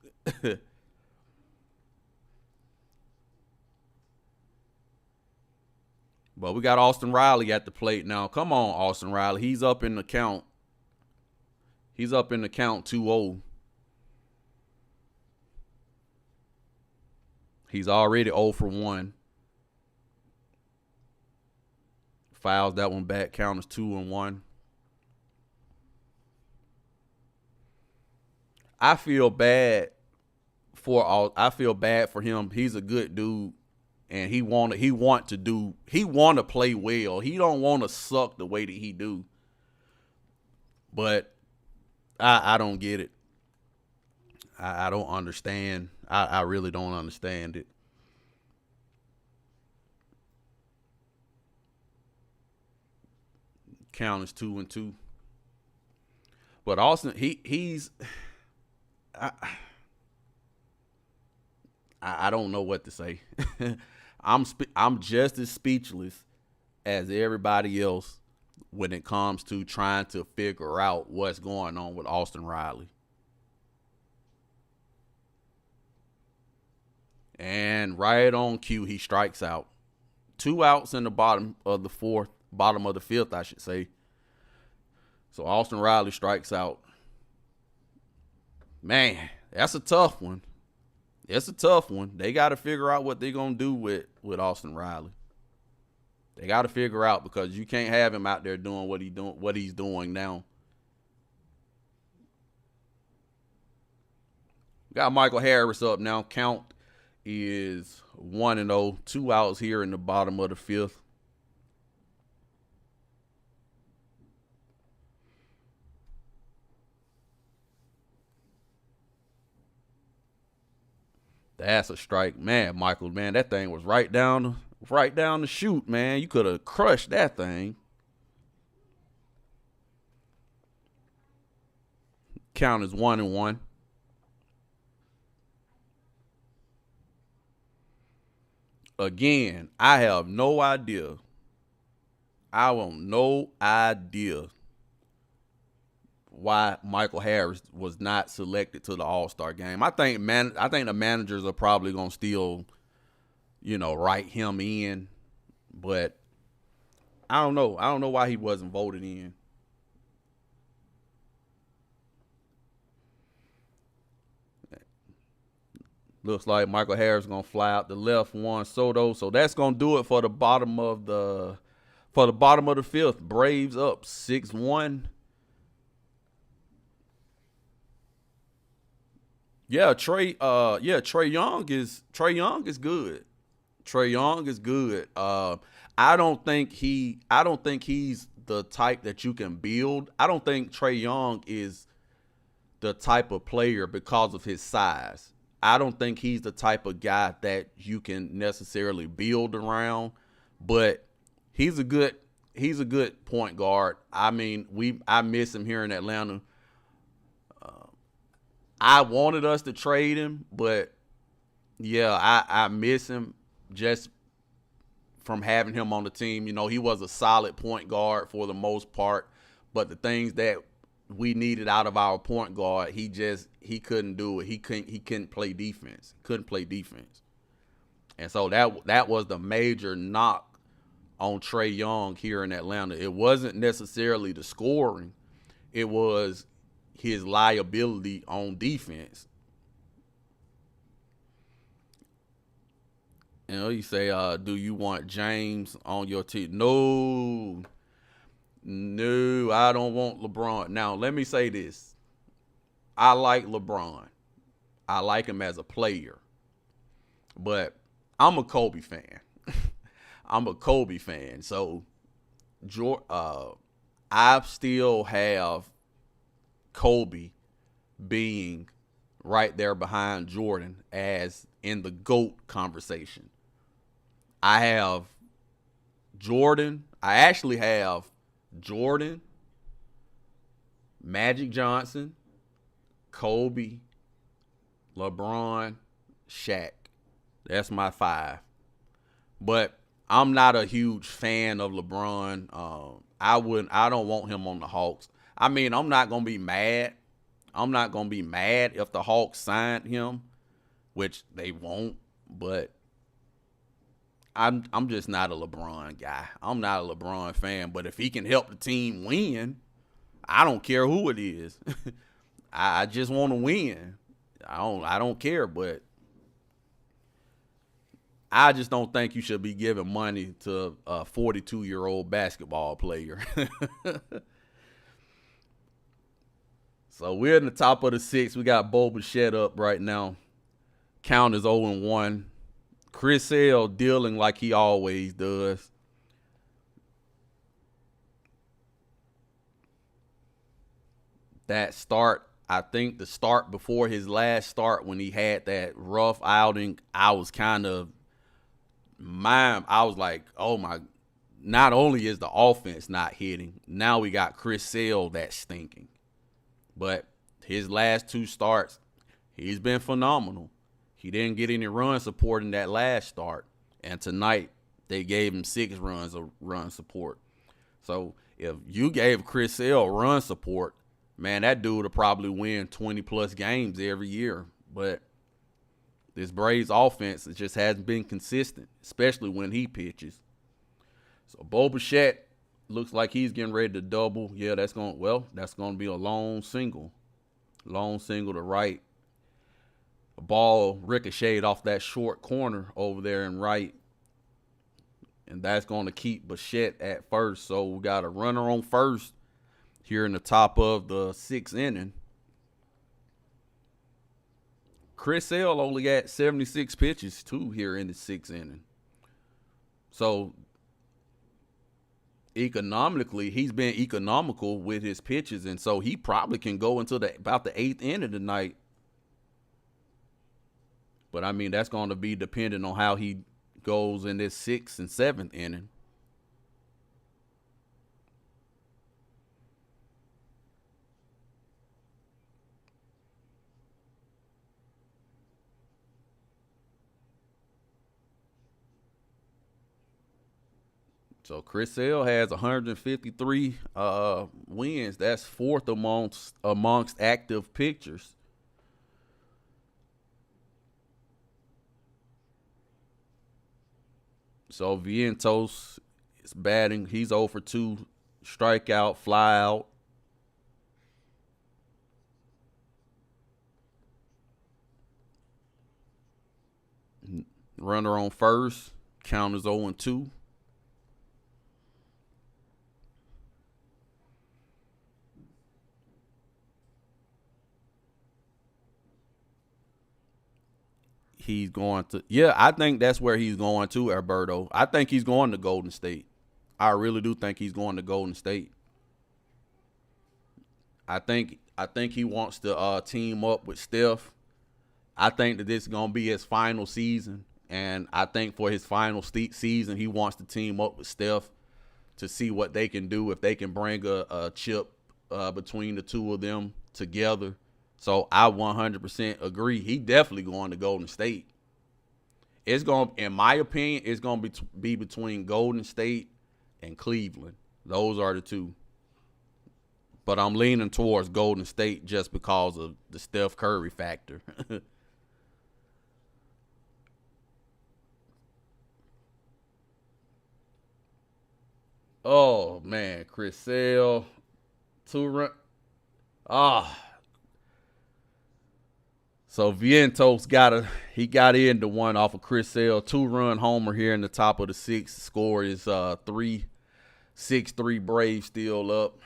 But we got Austin Riley at the plate now. Come on, Austin Riley. He's up in the count. He's up in the count 2-0. He's already 0 for 1. Fouls that one back. Count as 2-1. I feel bad for him. He's a good dude, and he want to play well. He don't want to suck the way that he do. But I don't get it. I don't understand. I really don't understand it. Count is 2-2. But Austin, he's I, I don't know what to say. I'm just as speechless as everybody else when it comes to trying to figure out what's going on with Austin Riley. And right on cue, he strikes out. 2 outs in the bottom of the fifth, I should say. So Austin Riley strikes out. Man, that's a tough one. It's a tough one. They got to figure out what they're going to do with Austin Riley. They got to figure out because you can't have him out there doing what he's doing now. We got Michael Harris up now. Count is 1-0. 2 outs here in the bottom of the fifth. That's a strike, man. Michael, man, that thing was right down the chute, man. You could have crushed that thing. Count is 1-1. Again, I have no idea. I have no idea why Michael Harris was not selected to the All-Star game. I think the managers are probably gonna still, write him in, but I don't know. I don't know why he wasn't voted in. Looks like Michael Harris gonna fly out the left, Juan Soto. So that's gonna do it for the bottom of the fifth. Braves up 6-1. Yeah, Trey Young is good. Trey Young is good. I don't think he's the type that you can build. I don't think Trey Young is the type of player because of his size. I don't think he's the type of guy that you can necessarily build around, but he's a good point guard. I mean, I miss him here in Atlanta. I wanted us to trade him, but yeah, I miss him just from having him on the team. You know, he was a solid point guard for the most part, but the things that we needed out of our point guard, he couldn't do it. He couldn't play defense. Couldn't play defense. And so that was the major knock on Trey Young here in Atlanta. It wasn't necessarily the scoring. It was his liability on defense. You know, you say, do you want James on your team? No, I don't want LeBron. Now, let me say this. I like LeBron. I like him as a player. But I'm a Kobe fan. I'm a Kobe fan. So, I still have Kobe being right there behind Jordan as in the GOAT conversation. I have Jordan. I actually have Jordan, Magic Johnson, Kobe, LeBron, Shaq. That's my 5. But I'm not a huge fan of LeBron. I don't want him on the Hawks. I mean, I'm not gonna be mad. I'm not gonna be mad if the Hawks signed him, which they won't. But I'm just not a LeBron guy. I'm not a LeBron fan. But if he can help the team win, I don't care who it is. I just want to win. I don't care, but I just don't think you should be giving money to a 42-year-old basketball player. So we're in the top of the 6th. We got Bo Bichette up right now. Count is 0-1. Chris Sale dealing like he always does. That start, I think the start before his last start when he had that rough outing, I was like, oh my, not only is the offense not hitting, now we got Chris Sale that's stinking. But his last 2 starts, he's been phenomenal. He didn't get any run support in that last start. And tonight, they gave him 6 runs of run support. So if you gave Chris Sale run support, man, that dude will probably win 20-plus games every year. But this Braves offense just hasn't been consistent, especially when he pitches. So Bo Bichette looks like he's getting ready to double. Yeah, that's going to be a long single. Long single to right. A ball ricocheted off that short corner over there in right. And that's going to keep Bichette at first. So we got a runner on first here in the top of the 6th inning. Chris Sale only got 76 pitches, too, here in the 6th inning. So economically, he's been economical with his pitches. And so he probably can go into about the 8th inning tonight. But, I mean, that's going to be dependent on how he goes in this 6th and 7th inning. So Chris Sale has 153 wins. That's 4th amongst active pitchers. So Vientos is batting. He's 0 for 2. Strikeout, fly out. Runner on first. Count is 0-2. He's going to, yeah, I think that's where he's going to, Alberto. I think he's going to Golden State. I really do think he's going to Golden State. I think he wants to team up with Steph. I think that this is gonna be his final season, and I think for his final season, he wants to team up with Steph to see what they can do if they can bring a chip between the two of them together. So I 100% agree. He definitely going to Golden State. It's going, in my opinion, it's going to be between Golden State and Cleveland. Those are the two. But I'm leaning towards Golden State just because of the Steph Curry factor. Oh man, Chris Sale, 2 run. Ah, so Vientos got into one off of Chris Sale, 2-run homer here in the top of the 6th. Score is 6-3 Braves still up.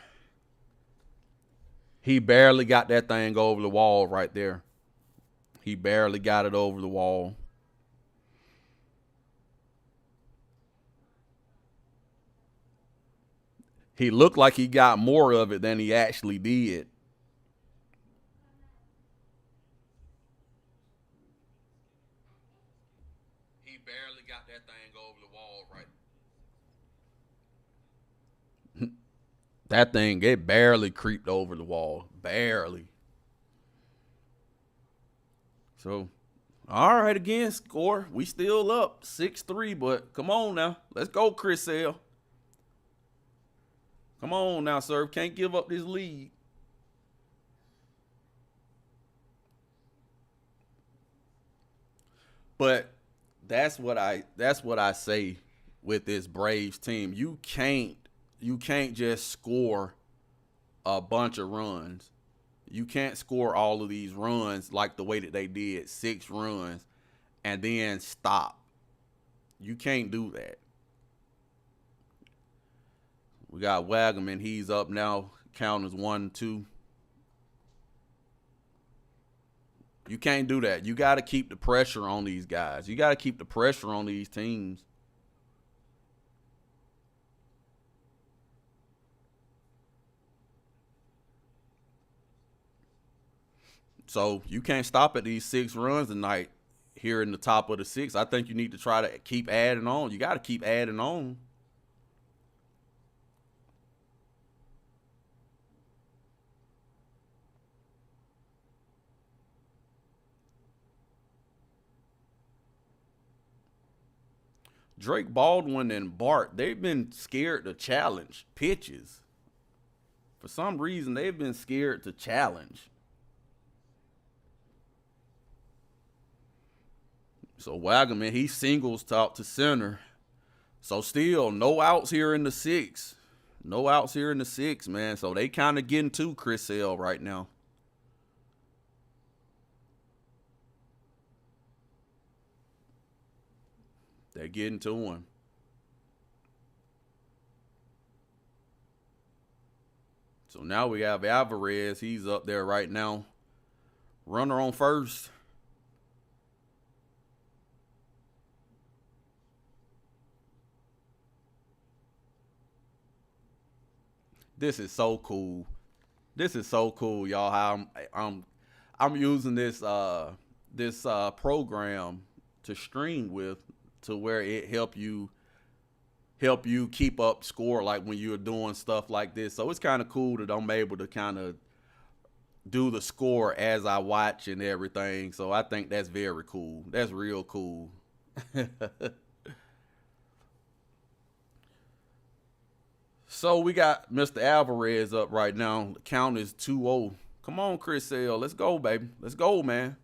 He barely got that thing over the wall right there. He barely got it over the wall. He looked like he got more of it than he actually did. He barely got that thing over the wall right. That thing, it barely creeped over the wall. Barely. So, all right, again, score. We still up 6-3, but come on now. Let's go, Chris Sale. Come on now, sir. Can't give up this lead. But that's what I say with this Braves team. You can't just score a bunch of runs. You can't score all of these runs like the way that they did, 6 runs, and then stop. You can't do that. We got Wagaman. He's up now. Count is 1-2. You can't do that. You got to keep the pressure on these guys. You got to keep the pressure on these teams. So you can't stop at these 6 runs tonight here in the top of the 6. I think you need to try to keep adding on. You got to keep adding on. Drake Baldwin and Bart, they've been scared to challenge pitches. For some reason, they've been scared to challenge. So Wagaman, he singles top to center. So still no outs here in the 6. No outs here in the 6, man. So they kind of getting to Chris Sale right now. They're getting to him. So now we have Alvarez. He's up there right now. Runner on first. This is so cool. This is so cool, y'all. How I'm using this program to stream with, to where it help you keep up score like when you're doing stuff like this. So it's kind of cool that I'm able to kind of do the score as I watch and everything. So I think that's very cool. That's real cool. So we got Mr. Alvarez up right now. The count is 2-0. Come on, Chris Sale. Let's go, baby. Let's go, man.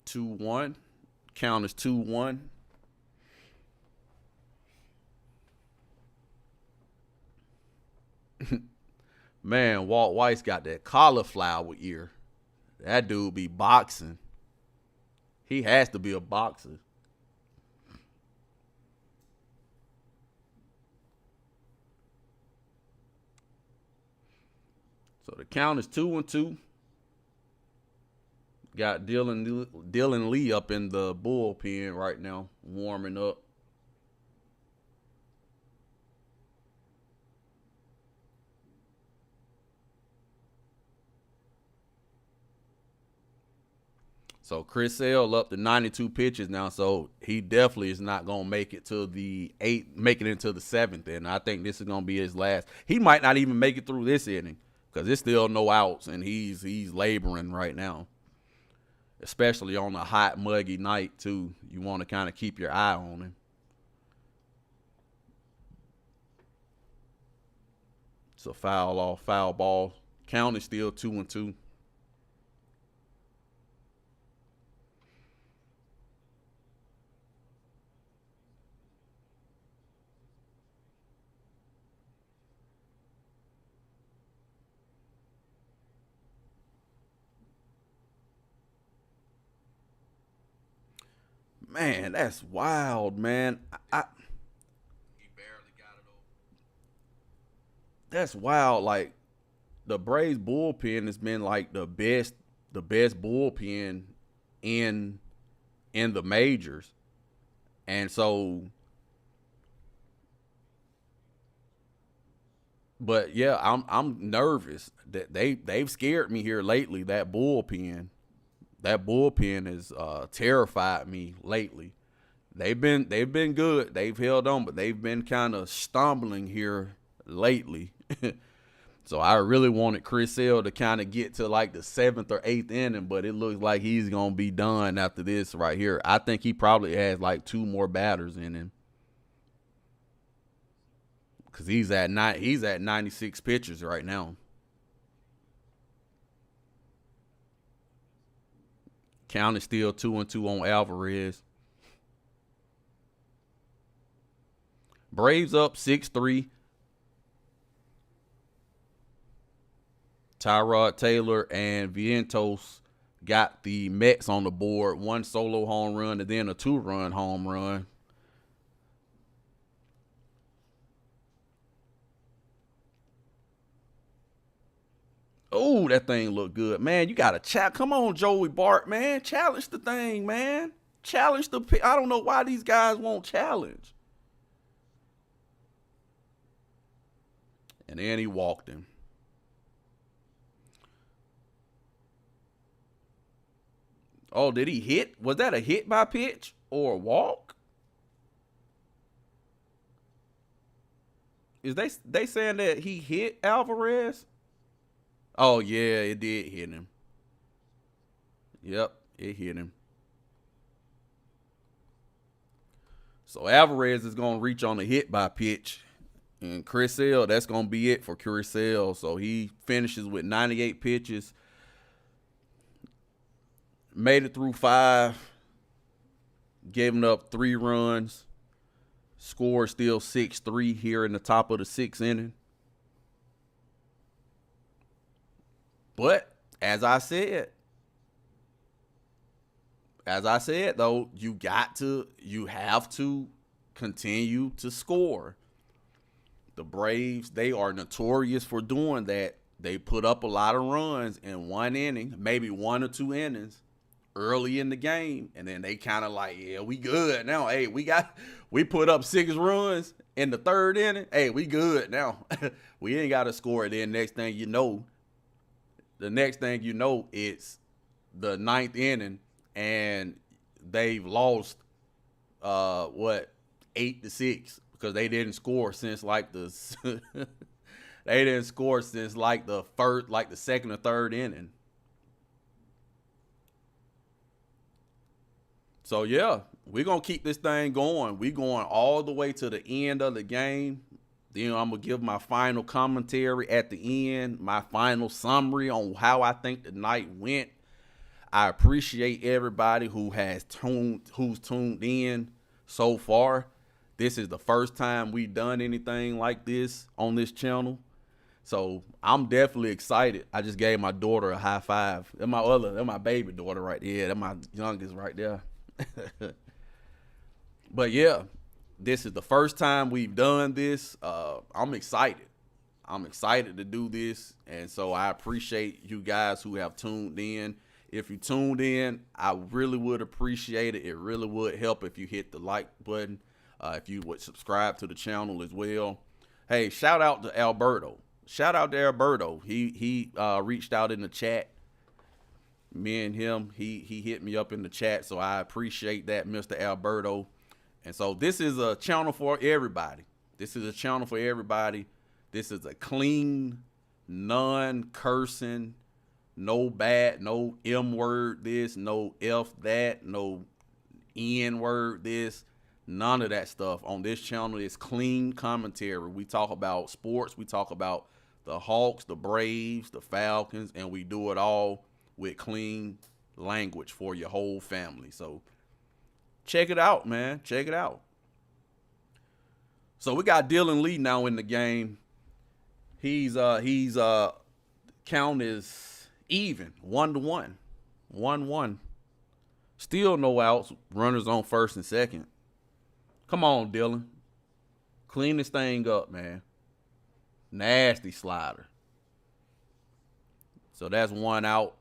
2-1. Count is 2-1. Man, Walt Weiss got that cauliflower ear. That dude be boxing. He has to be a boxer. So the count is 2-2. Got Dylan Lee up in the bullpen right now, warming up. So Chris Sale up to 92 pitches now, so he definitely is not gonna make it to the make it into the seventh, and I think this is gonna be his last. He might not even make it through this inning because there's still no outs, and he's laboring right now. Especially on a hot, muggy night, too. You want to kind of keep your eye on him. It's a foul ball. Count is still 2-2. Man, that's wild, man. He barely got it over. That's wild. Like the Braves bullpen has been like the best bullpen in the majors, and so. But yeah, I'm nervous that they've scared me here lately. That bullpen has terrified me lately. They've been good. They've held on, but they've been kind of stumbling here lately. So I really wanted Chris Sale to kind of get to like the seventh or eighth inning, but it looks like he's gonna be done after this right here. I think he probably has like two more batters in him because he's at 96 pitches right now. Count is still 2-2 on Alvarez. Braves up 6-3. Tyrod Taylor and Vientos got the Mets on the board. One solo home run and then a 2-run home run. Oh, that thing looked good. Man, you got to chat. Come on, Joey Bart, man. Challenge the thing, man. Challenge the. I don't know why these guys won't challenge. And then he walked him. Oh, did he hit? Was that a hit by pitch or a walk? Is they saying that he hit Alvarez? Oh yeah, it did hit him. Yep, it hit him. So Alvarez is gonna reach on a hit by pitch, and Chris Sale, that's gonna be it for Chris Sale. So he finishes with 98 pitches, made it through 5, giving up 3 runs. Score still 6-3 here in the top of the 6th inning. But as I said though, you have to continue to score. The Braves, they are notorious for doing that. They put up a lot of runs in one inning, maybe 1 or 2 innings early in the game, and then they kind of like, yeah, we good now. Hey, we put up 6 runs in the 3rd inning. Hey, we good now. We ain't got to score. Then the next thing you know, it's the 9th inning, and they've lost 8-6 because they didn't score since like the they didn't score since like the 2nd or 3rd inning. So yeah, we're gonna keep this thing going. We going all the way to the end of the game. Then I'm gonna give my final commentary at the end, my final summary on how I think the night went. I appreciate everybody who's tuned in so far. This is the first time we've done anything like this on this channel. So I'm definitely excited. I just gave my daughter a high five. That's my baby daughter right there. That's my youngest right there. But yeah, this is the first time we've done this. I'm excited. I'm excited to do this, and so I appreciate you guys who have tuned in. If you tuned in, I really would appreciate it. It really would help if you hit the like button. If you would subscribe to the channel as well. Hey, shout out to Alberto. Shout out to Alberto. He reached out in the chat. Me and him, he hit me up in the chat, so I appreciate that, Mr. Alberto. And so this is a channel for everybody. This is a channel for everybody. This is a clean, non-cursing, no bad, no M word this, no F that, no N word this, none of that stuff. On this channel is clean commentary. We talk about sports, we talk about the Hawks, the Braves, the Falcons, and we do it all with clean language for your whole family. So check it out, man. Check it out. So we got Dylan Lee now in the game. He's count is even, 1-1. 1-1. Still no outs. Runners on first and second. Come on, Dylan. Clean this thing up, man. Nasty slider. So that's one out.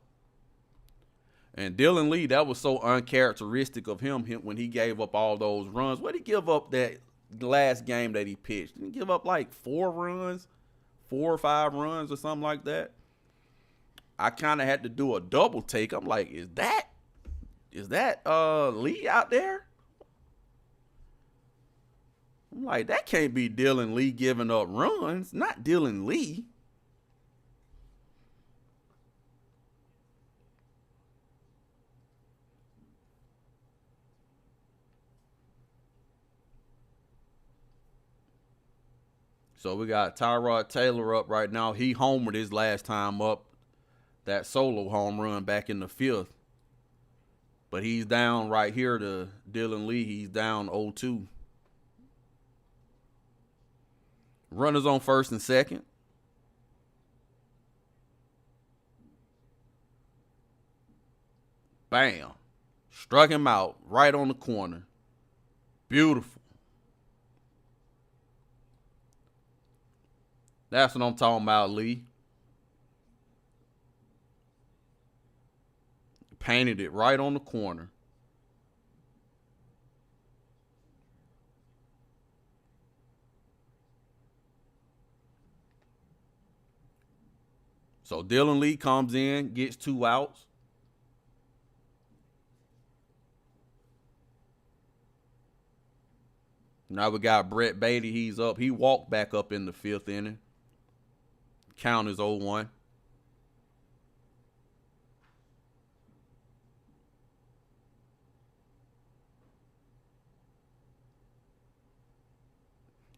And Dylan Lee, that was so uncharacteristic of him when he gave up all those runs. What did he give up that last game that he pitched? Didn't he give up like 4 runs? 4 or 5 runs or something like that? I kind of had to do a double take. I'm like, is that Lee out there? I'm like, that can't be Dylan Lee giving up runs. Not Dylan Lee. So we got Tyrod Taylor up right now. He homered his last time up. That solo home run back in the 5th. But he's down right here to Dylan Lee. He's down 0-2. Runners on first and second. Bam. Struck him out right on the corner. Beautiful. That's what I'm talking about, Lee. Painted it right on the corner. So Dylan Lee comes in, gets 2 outs. Now we got Brett Baty. He's up. He walked back up in the 5th inning. Count is 0-1.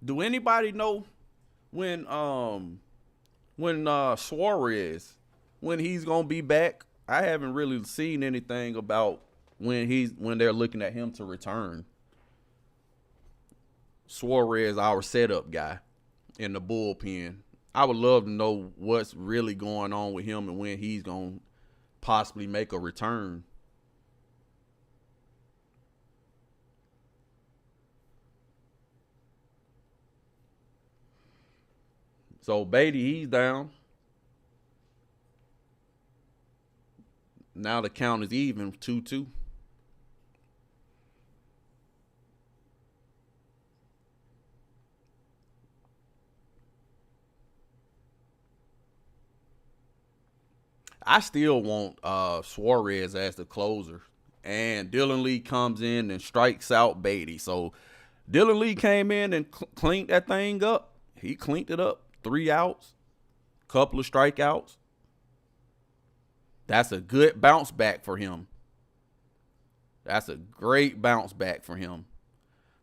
Do anybody know when Suarez, when he's gonna be back? I haven't really seen anything about when they're looking at him to return. Suarez, our setup guy in the bullpen. I would love to know what's really going on with him and when he's gonna possibly make a return. So Beatty, he's down. Now the count is even, 2-2. I still want Suarez as the closer. And Dylan Lee comes in and strikes out Beatty. So Dylan Lee came in and cleaned that thing up. He cleaned it up. 3 outs, couple of strikeouts. That's a good bounce back for him. That's a great bounce back for him.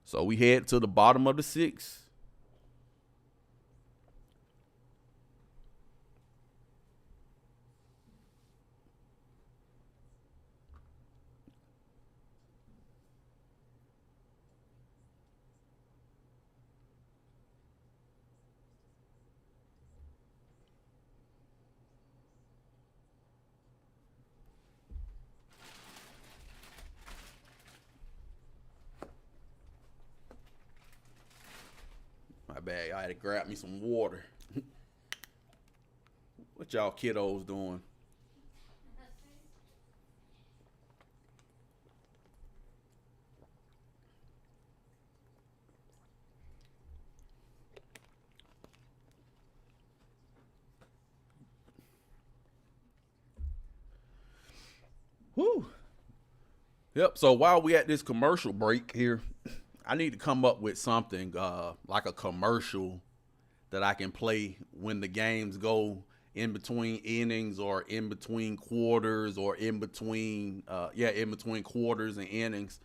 So we head to the bottom of the 6th. bad. I had to grab me some water. What y'all kiddos doing? Whew. Yep. So while we at this commercial break here, I need to come up with something like a commercial that I can play when the games go in between innings or in between quarters or in between quarters and innings.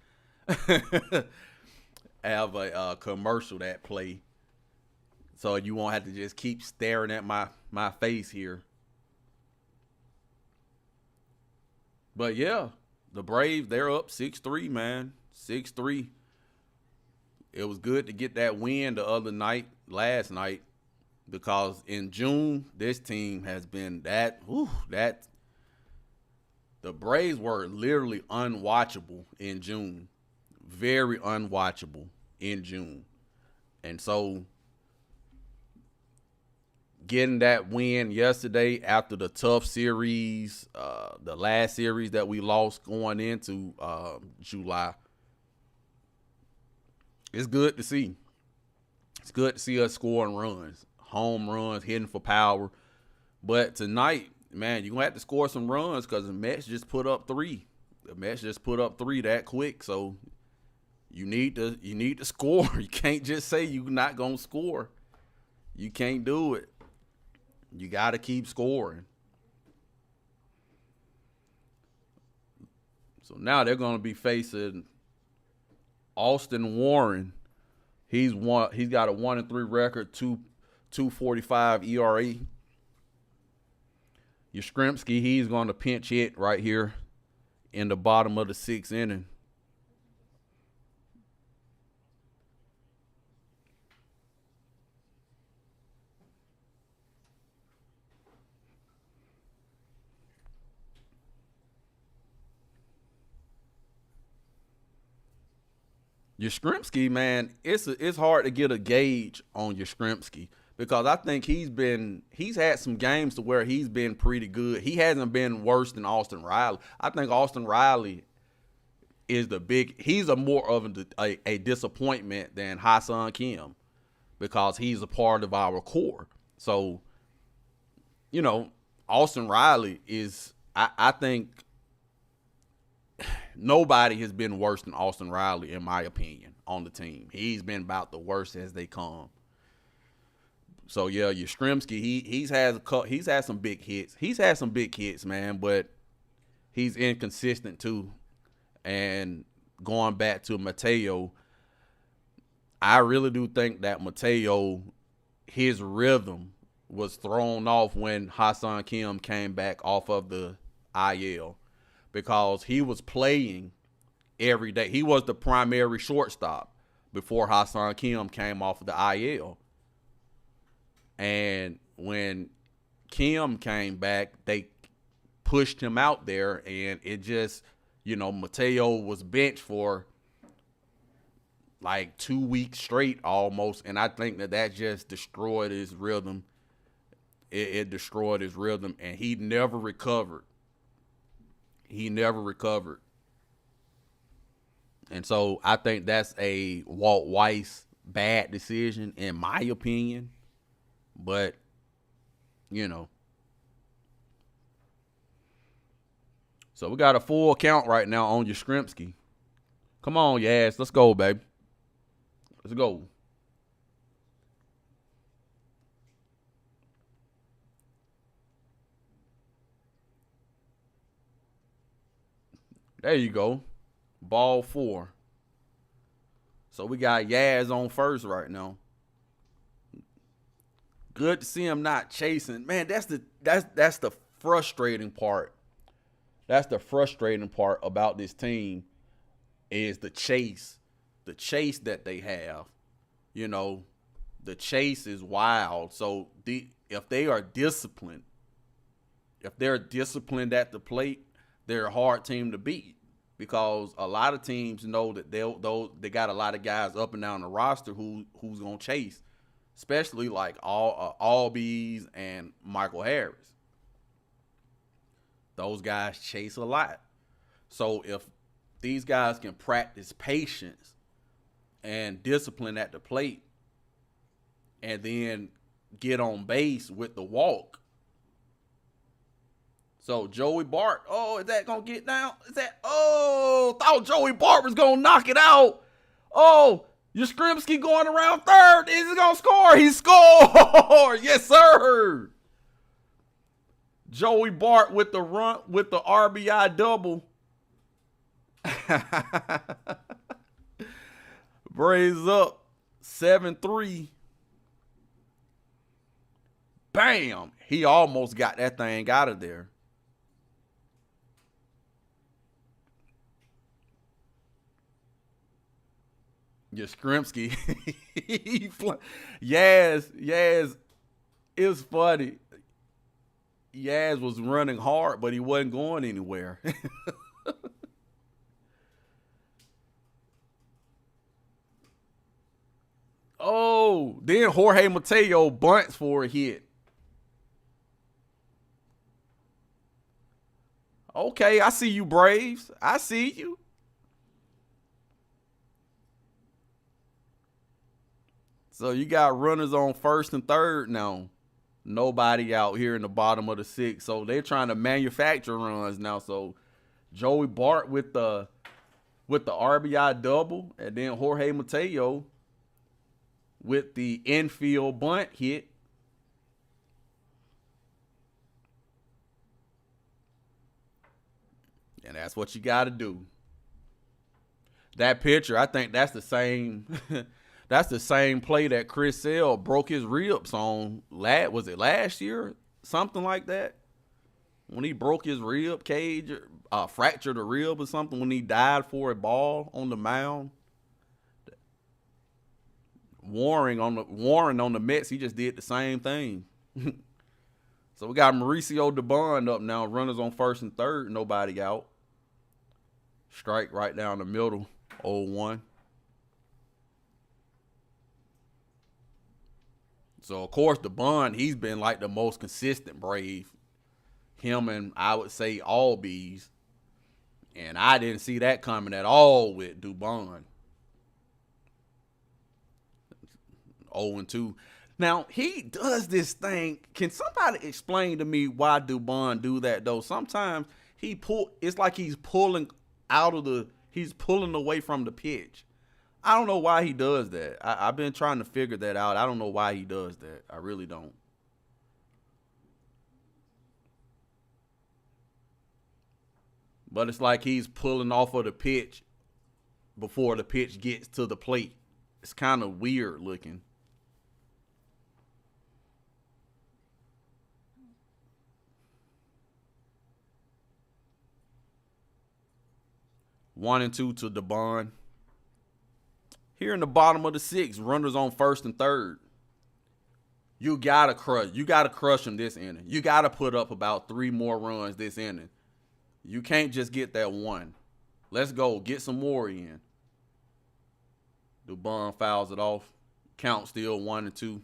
Have a commercial that play so you won't have to just keep staring at my face here. But yeah, the Braves, they're up 6-3, man. 6-3. It was good to get that win the other night, last night, because in June, this team has been that the Braves were literally unwatchable in June. Very unwatchable in June. And so getting that win yesterday after the tough series, the last series that we lost going into July, it's good to see. It's good to see us scoring runs, home runs, hitting for power. But tonight, man, you're going to have to score some runs because the Mets just put up 3. The Mets just put up 3 that quick. So you need to score. You can't just say you're not going to score. You can't do it. You got to keep scoring. So now they're going to be facing Austin Warren. He's got a 1-3 record, 2.45 ERA. Yastrzemski, he's going to pinch hit right here in the bottom of the 6th inning. Yastrzemski, man, it's hard to get a gauge on Yastrzemski because I think he's had some games to where he's been pretty good. He hasn't been worse than Austin Riley. I think Austin Riley he's a more of a disappointment than Ha-Seong Kim because he's a part of our core. So, Austin Riley I think nobody has been worse than Austin Riley, in my opinion, on the team. He's been about the worst as they come. So yeah, Yastrzemski, he's had some big hits. He's had some big hits, man, but he's inconsistent too. And going back to Mateo, I really do think that Mateo, his rhythm was thrown off when Ha-Seong Kim came back off of the IL because he was playing every day. He was the primary shortstop before Ha-Seong Kim came off of the IL. And when Kim came back, they pushed him out there, and it just, Mateo was benched for like 2 weeks straight almost, and I think that just destroyed his rhythm. It destroyed his rhythm, and he never recovered. And so I think that's a Walt Weiss bad decision, in my opinion. But, So we got a full count right now on Yastrzemski. Come on, Yaz. Let's go, baby. Let's go. There you go. Ball 4. So we got Yaz on first right now. Good to see him not chasing. Man, that's the frustrating part. That's the frustrating part about this team is the chase. The chase that they have. The chase is wild. So if they are disciplined, if they're disciplined at the plate, they're a hard team to beat. Because a lot of teams know that they got a lot of guys up and down the roster who's gonna chase. especially like Albies and Michael Harris. Those guys chase a lot. So if these guys can practice patience and discipline at the plate and then get on base with the walk. So Joey Bart, oh, is that going to get down? Thought Joey Bart was going to knock it out. Oh, Yastrzemski going around third. Is he going to score? He scored. Yes, sir. Joey Bart with the RBI double. Braves up 7-3. Bam! He almost got that thing out of there. Yastrzemski. Yaz. It was funny. Yaz was running hard, but he wasn't going anywhere. Oh, then Jorge Mateo bunts for a hit. Okay, I see you, Braves. I see you. So you got runners on first and third now. Nobody out here in the bottom of the sixth. So they're trying to manufacture runs now. So Joey Bart with the RBI double, and then Jorge Mateo with the infield bunt hit. And that's what you got to do. That pitcher, I think that's the same that's the same play that Chris Sale broke his ribs on. Was it last year? Something like that. When he broke his rib cage, fractured a rib or something when he died for a ball on the mound. Warren on the Mets, he just did the same thing. So we got Mauricio Dubon up now, runners on first and third, nobody out. Strike right down the middle, 0-1. So, of course, Dubon, he's been like the most consistent Brave. Him and, I would say, Albies. And I didn't see that coming at all with Dubon. 0-2. Now, he does this thing. Can somebody explain to me why Dubon do that, though? Sometimes it's like he's pulling away from the pitch. I don't know why he does that. I've been trying to figure that out. I don't know why he does that. I really don't. But it's like he's pulling off of the pitch before the pitch gets to the plate. It's kind of weird looking. One and two to Dubon. Here in the bottom of the sixth, runners on first and third. You gotta crush him this inning. You gotta put up about 3 more runs this inning. You can't just get that one. Let's go. Get some more in. Dubon fouls it off. Count still 1-2.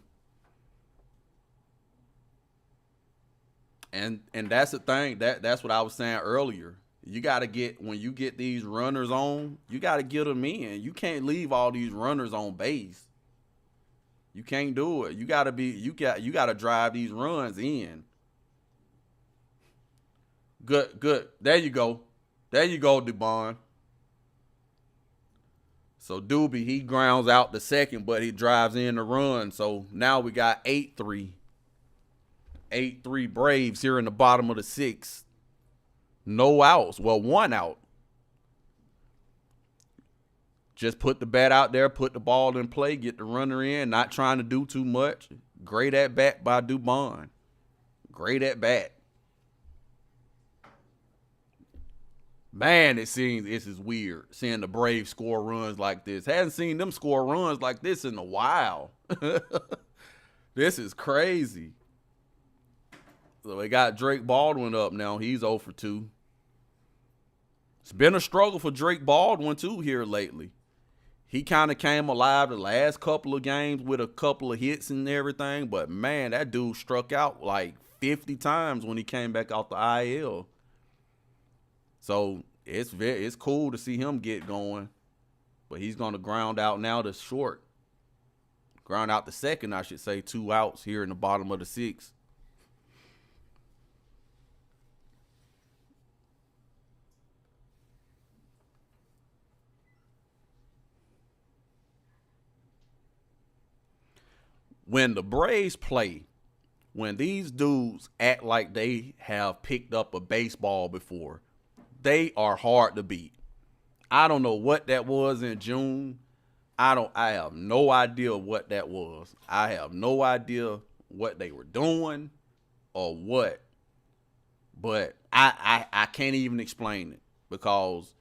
And that's the thing. That's what I was saying earlier. You got to when you get these runners on, you got to get them in. You can't leave all these runners on base. You can't do it. You got to drive these runs in. Good. There you go, Dubon. So Doobie, he grounds out the second, but he drives in the run. So now we got 8-3. 8-3 Braves here in the bottom of the sixth. No outs. Well, 1 out. Just put the bat out there, put the ball in play, get the runner in, not trying to do too much. Great at bat by Dubon. Great at bat. Man, it seems this is weird, seeing the Braves score runs like this. Hadn't seen them score runs like this in a while. This is crazy. So they got Drake Baldwin up now. He's 0 for 2. It's been a struggle for Drake Baldwin, too, here lately. He kind of came alive the last couple of games with a couple of hits and everything, but man, that dude struck out like 50 times when he came back off the IL. So it's cool to see him get going, but he's going to ground out now the short. Ground out the second, I should say, 2 outs here in the bottom of the 6th. When the Braves play, when these dudes act like they have picked up a baseball before, they are hard to beat. I don't know what that was in June. I have no idea what that was. I have no idea what they were doing or what. But I can't even explain it because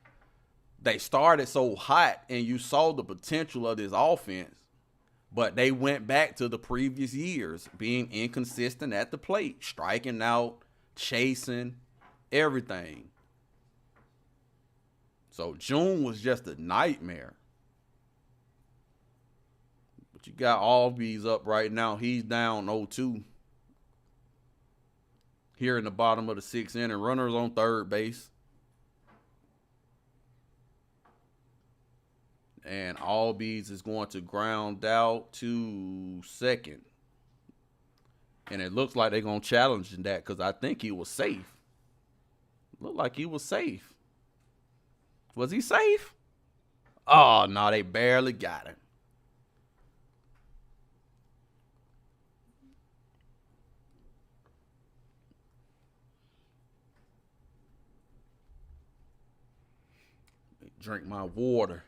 they started so hot and you saw the potential of this offense. But they went back to the previous years, being inconsistent at the plate, striking out, chasing, everything. So June was just a nightmare. But you got Albies up right now. He's down 0-2. Here in the bottom of the 6th inning, runners on third base. And Albies is going to ground out to second. And it looks like they're going to challenge that because I think he was safe. Looked like he was safe. Was he safe? Oh, no, they barely got him. Drink my water.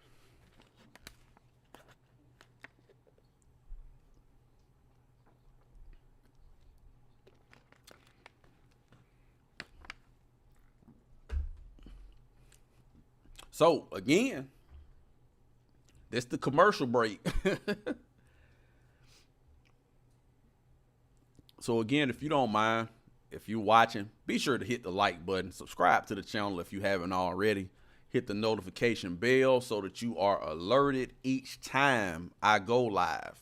So, again, this the commercial break. So, again, if you don't mind, if you're watching, be sure to hit the like button. Subscribe to the channel if you haven't already. Hit the notification bell so that you are alerted each time I go live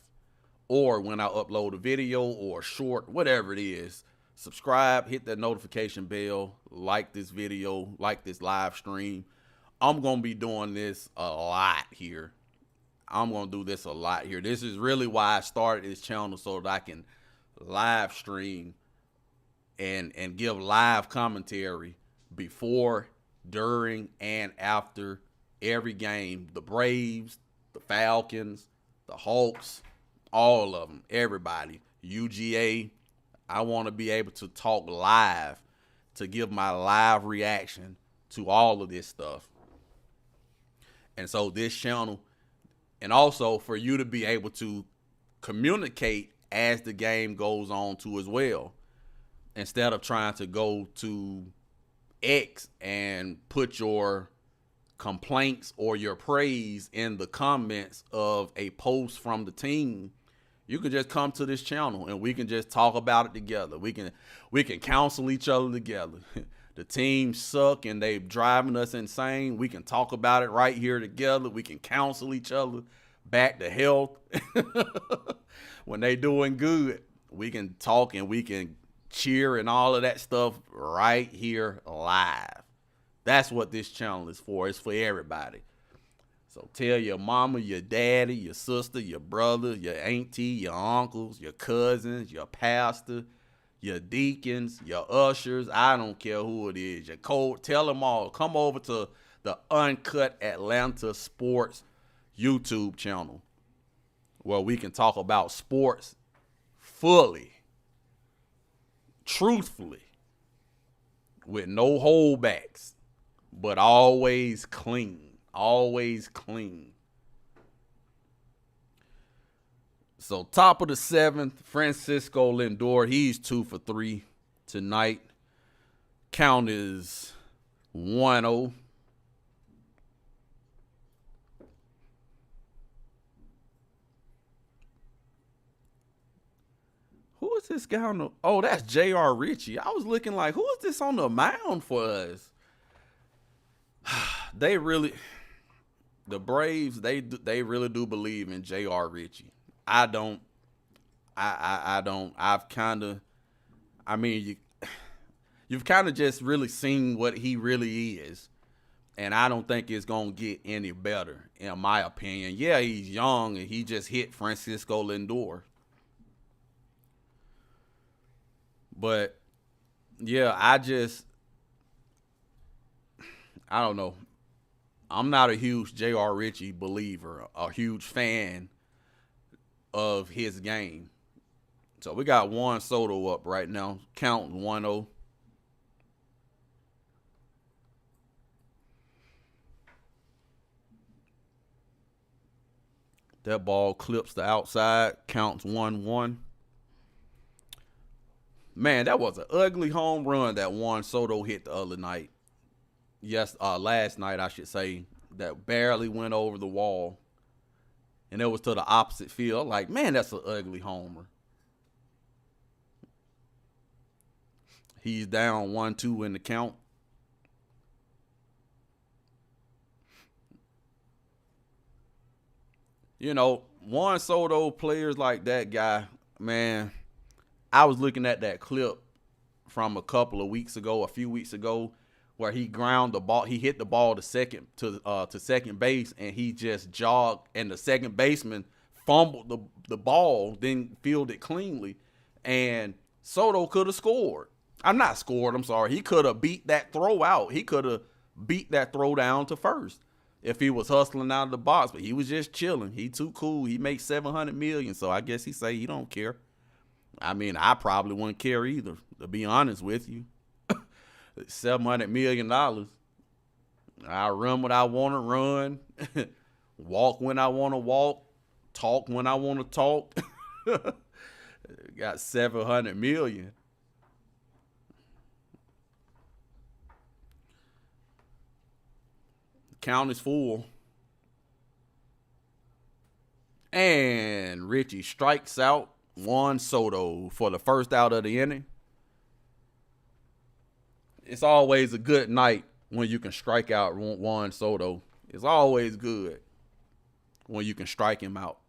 or when I upload a video or a short, whatever it is. Subscribe, hit that notification bell, like this video, like this live stream. I'm going to be doing this a lot here. I'm going to do this a lot here. This is really why I started this channel, so that I can live stream and give live commentary before, during, and after every game. The Braves, the Falcons, the Hawks, all of them, everybody. UGA. I want to be able to talk live, to give my live reaction to all of this stuff. And so this channel, and also for you to be able to communicate as the game goes on too as well, instead of trying to go to X and put your complaints or your praise in the comments of a post from the team. You can just come to this channel and we can just talk about it together. We can counsel each other together. The team suck and they driving us insane. We can talk about it right here together. We can counsel each other back to health. When they doing good, we can talk and we can cheer and all of that stuff right here live. That's what this channel is for. It's for everybody. So tell your mama, your daddy, your sister, your brother, your auntie, your uncles, your cousins, your pastor, your deacons, your ushers, I don't care who it is, your coach, tell them all, come over to the Uncut Atlanta Sports YouTube channel where we can talk about sports fully, truthfully, with no holdbacks, but always clean, always clean. So top of the 7th, Francisco Lindor, he's 2 for 3 tonight. Count is 1-0. Who is this guy on the? Oh, that's J.R. Ritchie. I was looking like, who is this on the mound for us? They really, The Braves, they really do believe in J.R. Ritchie. I don't. I don't. I've kind of. I mean, you've kind of just really seen what he really is, and I don't think it's gonna get any better, in my opinion. Yeah, he's young and he just hit Francisco Lindor, but yeah, I don't know. I'm not a huge J.R. Ritchie believer, a huge fan of his game. So we got Juan Soto up right now, counting 1-0. That ball clips the outside, counts 1-1. Man, that was an ugly home run that Juan Soto hit the other night. Yes, last night I should say, that barely went over the wall, and it was to the opposite field. Like, man, that's an ugly homer. He's down 1-2 in the count. You know, Juan Soto, players like that guy, man. I was looking at that clip from a few weeks ago, where he ground the ball. He hit the ball to second base, and he just jogged, and the second baseman fumbled the ball, then fielded cleanly, and Soto could have scored. I'm not scored. I'm sorry. He could have beat that throw out. He could have beat that throw down to first if he was hustling out of the box. But he was just chilling. He too cool. He makes 700 million, so I guess he say he don't care. I mean, I probably wouldn't care either, to be honest with you. $700 million. I run what I want to run, walk when I want to walk, talk when I want to talk. Got 700 million. Count is full. And Ritchie strikes out Juan Soto for the first out of the inning. It's always a good night when you can strike out Juan Soto. It's always good when you can strike him out.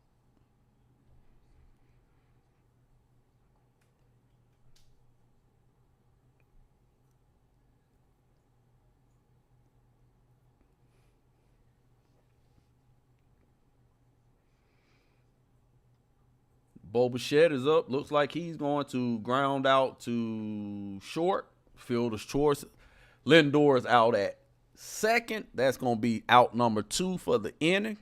Bo Bichette is up. Looks like he's going to ground out to short. Fielder's choice. Lindor is out at second. That's going to be out number 2 for the inning.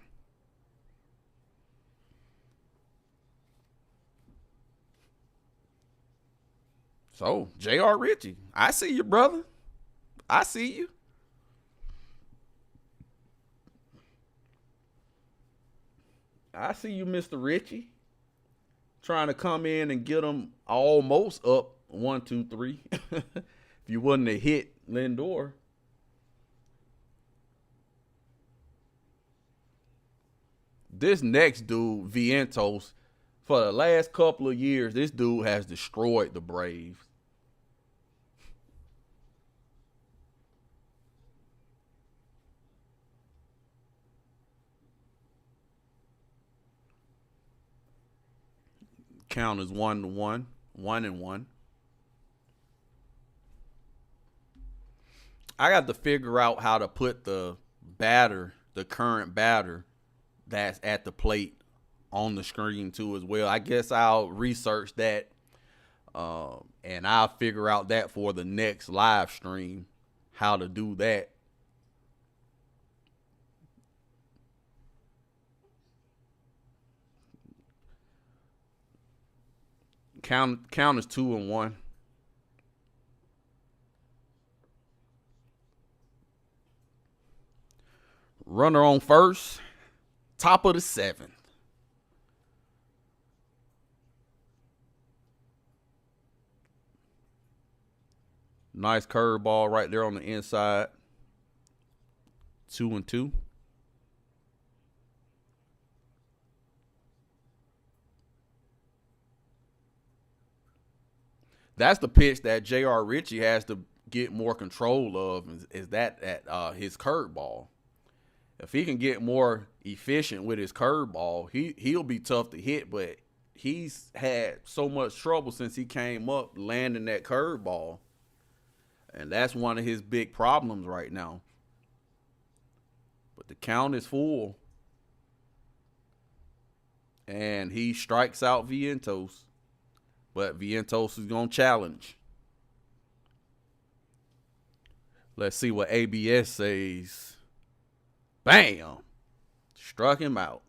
So, J.R. Ritchie, I see you, brother. I see you. I see you, Mr. Ritchie. Trying to come in and get them almost up 1-2-3. If you wouldn't have hit Lindor. This next dude, Vientos, for the last couple of years, this dude has destroyed the Braves. Count is 1-1, 1-1. I got to figure out how to put the current batter that's at the plate on the screen too as well. I guess I'll research that, and I'll figure out that for the next live stream, how to do that. Count is 2-1. Runner on first, top of the 7th. Nice curveball right there on the inside. 2-2. That's the pitch that J.R. Ritchie has to get more control of. Is that at his curveball? If he can get more efficient with his curveball, he'll be tough to hit. But he's had so much trouble since he came up landing that curveball, and that's one of his big problems right now. But the count is full, and he strikes out Vientos. But Vientos is gonna challenge. Let's see what ABS says. Bam! Struck him out.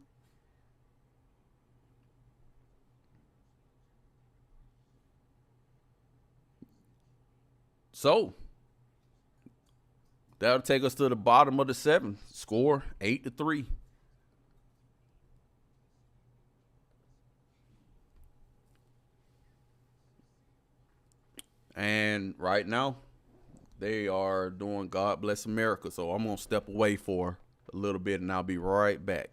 So that'll take us to the bottom of the seventh. Score 8-3. And right now, they are doing God Bless America. So I'm going to step away for a little bit and I'll be right back.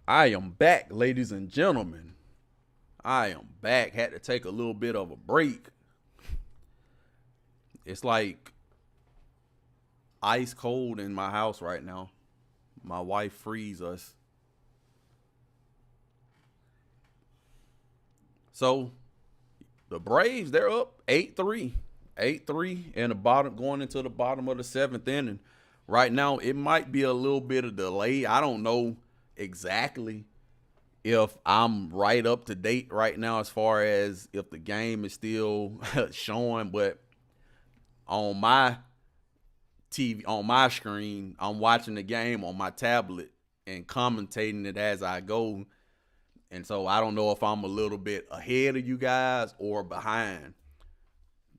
I am back, ladies and gentlemen. I am back. Had to take a little bit of a break. It's like ice cold in my house right now. My wife frees us. So the Braves, they're up 8-3. 8-3 and the bottom going into the bottom of the seventh inning. Right now, it might be a little bit of delay. I don't know exactly if I'm right up to date right now as far as if the game is still showing, but on my TV, on my screen, I'm watching the game on my tablet and commentating it as I go. And so I don't know if I'm a little bit ahead of you guys or behind.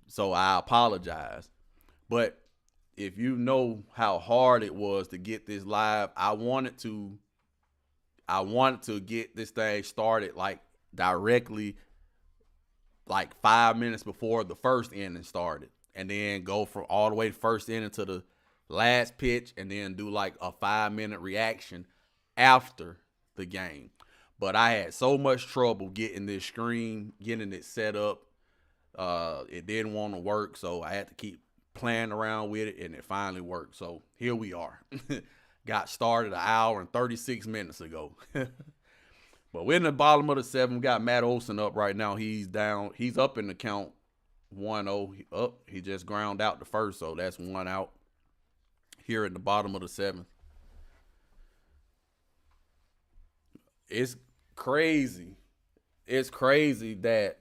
So I apologize. But if you know how hard it was to get this live, I wanted to get this thing started like directly like 5 minutes before the first inning started. And then go from all the way to first inning to the last pitch and then do like a 5-minute reaction after the game. But I had so much trouble getting this screen, getting it set up. It didn't want to work, so I had to keep playing around with it, and it finally worked. So here we are. Got started an hour and 36 minutes ago. But we're in the bottom of the 7th. We got Matt Olson up right now. He's down. He's up in the count 1-0. Up. He just ground out the first, so that's 1 out. Here in the bottom of the 7th. It's crazy. It's crazy that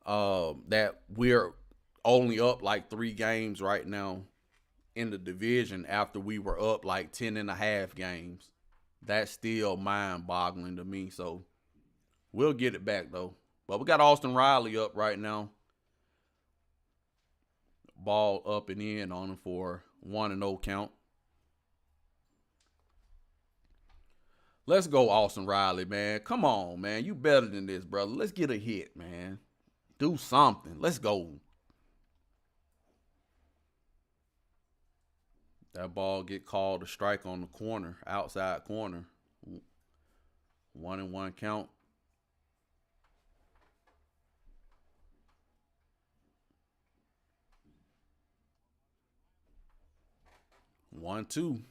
that we're only up like 3 games right now in the division after we were up like 10.5 games. That's still mind-boggling to me. So we'll get it back though. But we got Austin Riley up right now. Ball up and in on him for 1-0 count. Let's go, Austin Riley, man. Come on, man. You better than this, brother. Let's get a hit, man. Do something. Let's go. That ball get called a strike on the corner, outside corner. 1-1 count. One, two.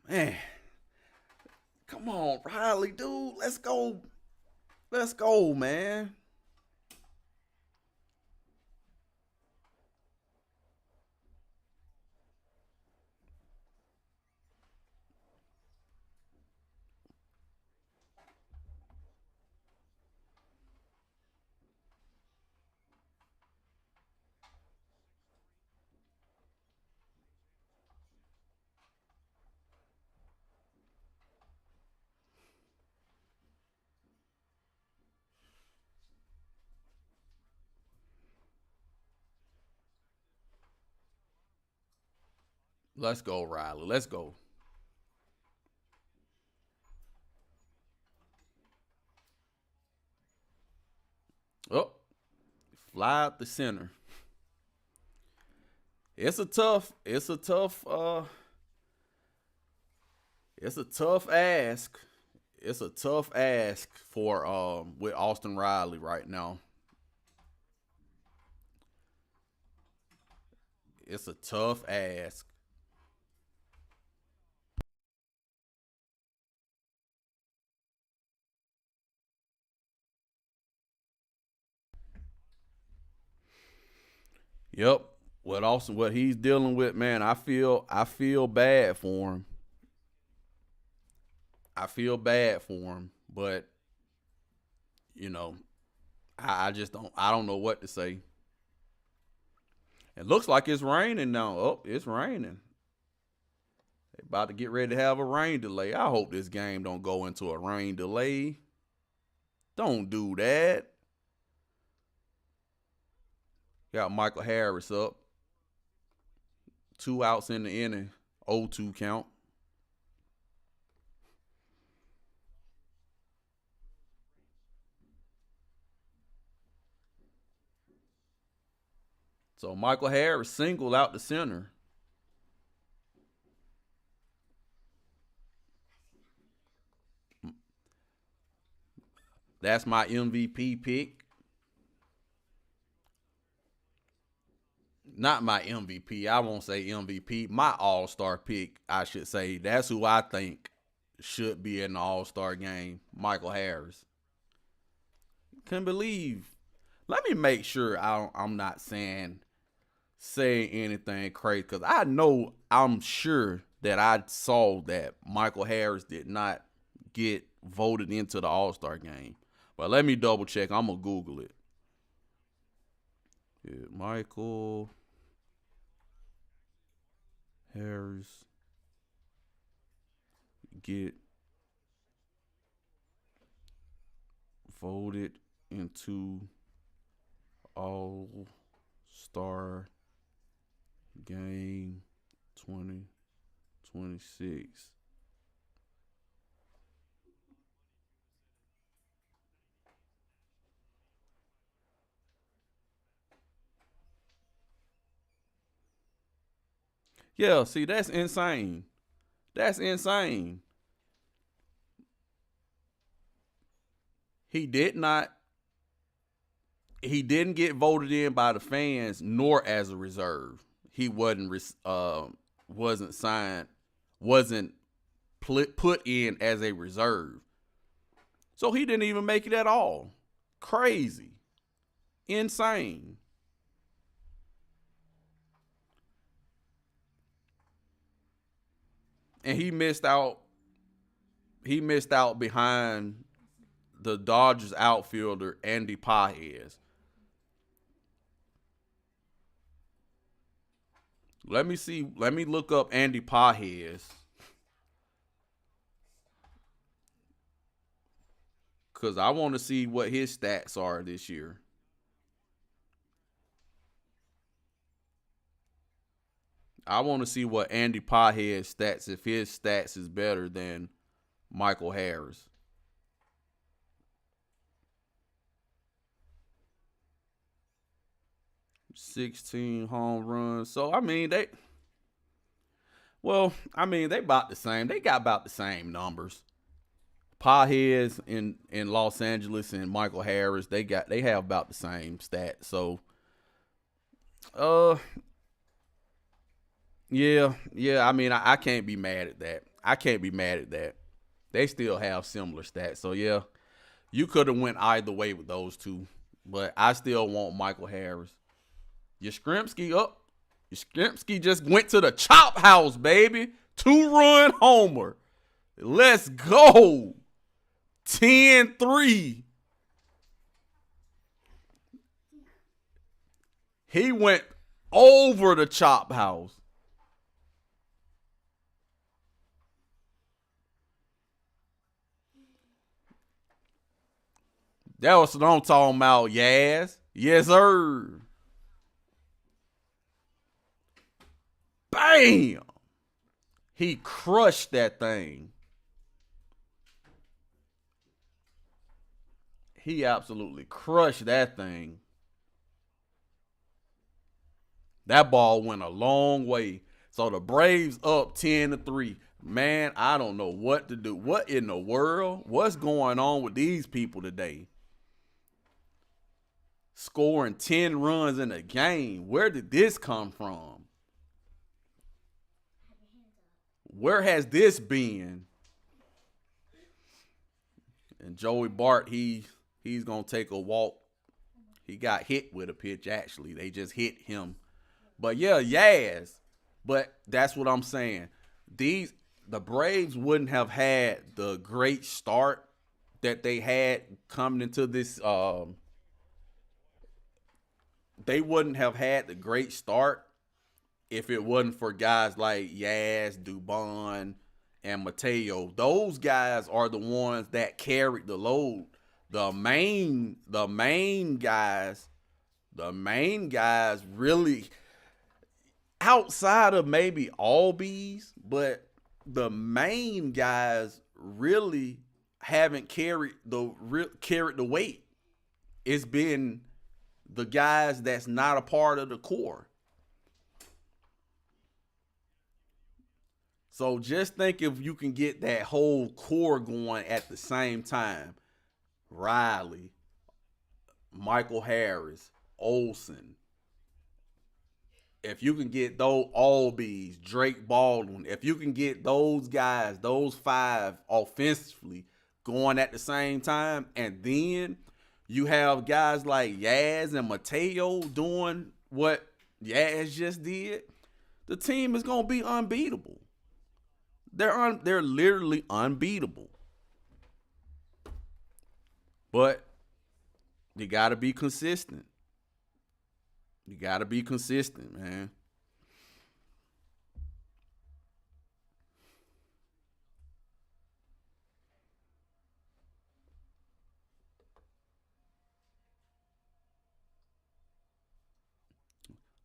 Man. Come on, Riley, dude. Let's go. Let's go, man. Let's go, Riley. Let's go. Oh, fly out the center. It's a tough ask. It's a tough ask for with Austin Riley right now. It's a tough ask. Yep. What he's dealing with, man, I feel bad for him. I feel bad for him, but you know, I just don't know what to say. It looks like it's raining now. Oh, it's raining. They about to get ready to have a rain delay. I hope this game don't go into a rain delay. Don't do that. Got Michael Harris up. 2 outs in the inning. 0-2 count. So Michael Harris singled out the center. That's my MVP pick. Not my MVP. I won't say MVP. My All Star pick, I should say. That's who I think should be in the All Star game. Michael Harris. Can't believe. Let me make sure I'm not saying anything crazy because I'm sure that I saw that Michael Harris did not get voted into the All Star game. But let me double check. I'm gonna Google it. Yeah, Michael Harris get voted into All Star Game 2026. Yeah, see, that's insane. That's insane. He did not. He didn't get voted in by the fans, nor as a reserve. He wasn't signed, wasn't put in as a reserve. So he didn't even make it at all. Crazy, insane. And he missed out. He missed out behind the Dodgers outfielder Andy Pages. Let me see. Let me look up Andy Pages because I want to see what his stats are this year. I want to see what Andy Pages stats, if his stats is better than Michael Harris. 16 home runs. So I mean they about the same. They got about the same numbers. Pages in Los Angeles and Michael Harris, they have about the same stats. So uh yeah, I mean I can't be mad at that. I can't be mad at that. They still have similar stats. So yeah, you could have went either way with those two. But I still want Michael Harris. Yastrzemski up. Yastrzemski just went to the chop house, baby. 2-run homer. Let's go. 10-3. He went over the chop house. That was what I'm talking about, Yaz. Yes, sir. Bam! He crushed that thing. He absolutely crushed that thing. That ball went a long way. So the Braves up 10-3. Man, I don't know what to do. What in the world? What's going on with these people today? Scoring 10 runs in a game. Where did this come from? Where has this been? And Joey Bart, he's gonna take a walk. He got hit with a pitch. Actually, they just hit him. But yeah, Yaz. But that's what I'm saying. The Braves wouldn't have had the great start that they had coming into this. They wouldn't have had the great start if it wasn't for guys like Yaz, Dubon, and Mateo. Those guys are the ones that carried the load. The main guys really, outside of maybe Albies, but the main guys really haven't carried the weight. It's been the guys that's not a part of the core. So just think if you can get that whole core going at the same time. Riley, Michael Harris, Olson. If you can get those Albies, Drake Baldwin, if you can get those guys, those five offensively going at the same time, and then you have guys like Yaz and Mateo doing what Yaz just did, the team is gonna be unbeatable. They're literally unbeatable. But you gotta be consistent. You gotta be consistent, man.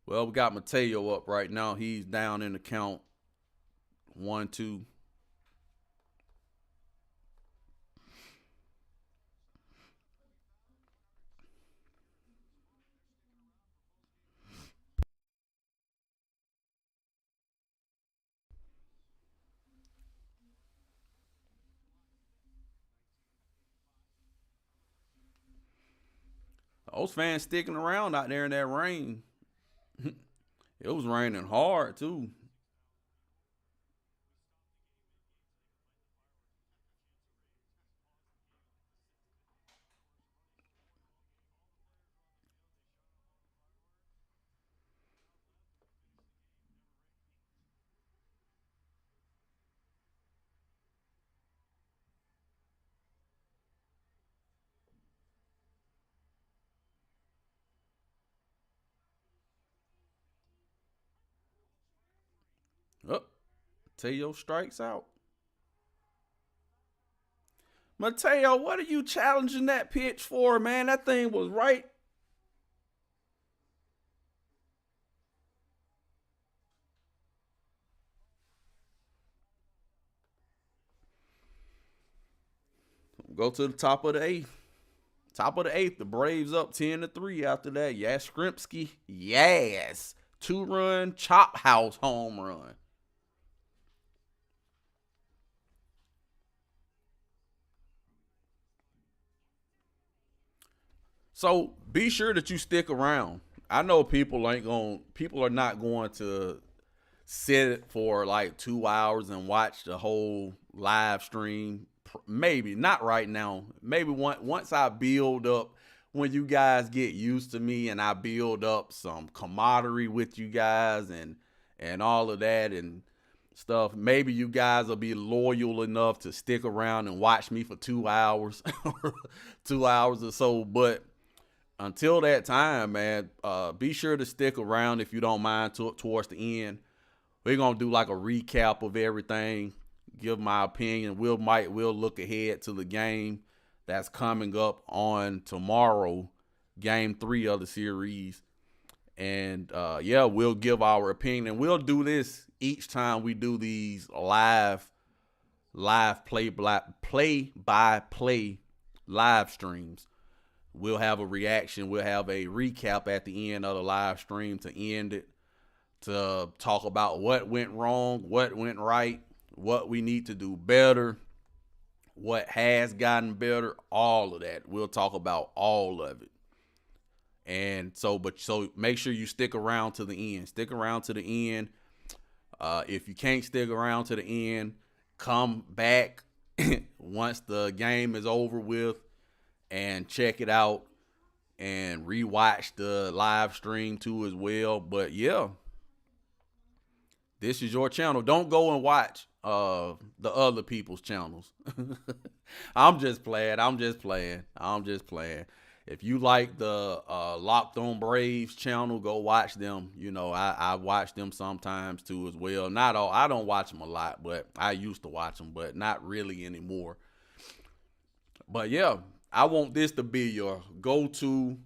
Well, we got Mateo up right now. He's down in the count 1-2. Those fans sticking around out there in that rain. It was raining hard too. Up, Teo strikes out. Mateo, what are you challenging that pitch for, man? That thing was right. Go to the top of the eighth. Top of the eighth. The Braves up 10-3 after that. Yastrzemski, yes. 2-run chop house home run. So be sure that you stick around. I know people are not going to sit for like 2 hours and watch the whole live stream. Maybe not right now. Maybe once I build up, when you guys get used to me and I build up some camaraderie with you guys and all of that and stuff, maybe you guys will be loyal enough to stick around and watch me for 2 hours, 2 hours or so. But until that time, man, be sure to stick around if you don't mind towards the end. We're gonna do like a recap of everything, give my opinion. We'll look ahead to the game that's coming up on tomorrow, game 3 of the series. And yeah, we'll give our opinion. We'll do this each time we do these live play by play live streams. We'll have a reaction. We'll have a recap at the end of the live stream to end it, to talk about what went wrong, what went right, what we need to do better, what has gotten better, all of that. We'll talk about all of it. And so make sure you stick around to the end. Stick around to the end. If you can't stick around to the end, come back once the game is over with and check it out and rewatch the live stream too as well. But yeah, this is your channel. Don't go and watch the other people's channels. I'm just playing. If you like the Locked On Braves channel, go watch them. You know, I watch them sometimes too as well. Not all. I don't watch them a lot, but I used to watch them, but not really anymore. But yeah, I want this to be your go-to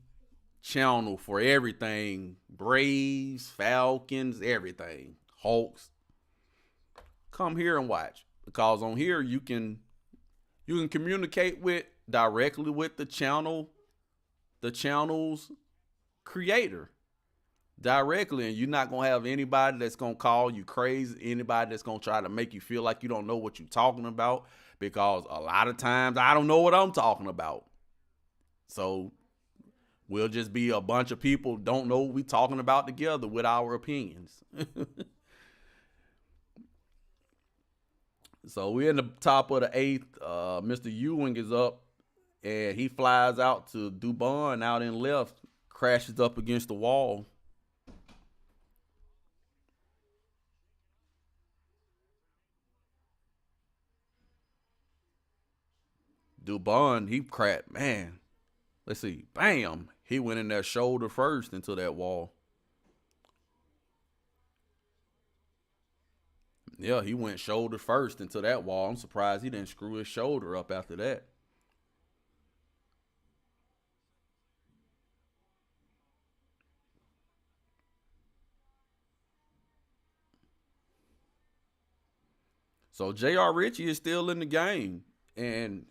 channel for everything. Braves, Falcons, everything. Hawks. Come here and watch, because on here you can communicate directly with the channel's creator directly, and you're not gonna have anybody that's gonna call you crazy, anybody that's gonna try to make you feel like you don't know what you're talking about, because a lot of times I don't know what I'm talking about. So we'll just be a bunch of people don't know what we're talking about together with our opinions. So we're in the top of the eighth. Mr. Ewing is up, and he flies out to Dubon out in left, crashes up against the wall. Dubon, he cracked, man. Let's see. Bam. He went in there shoulder first into that wall. Yeah, he went shoulder first into that wall. I'm surprised he didn't screw his shoulder up after that. So J.R. Ritchie is still in the game, and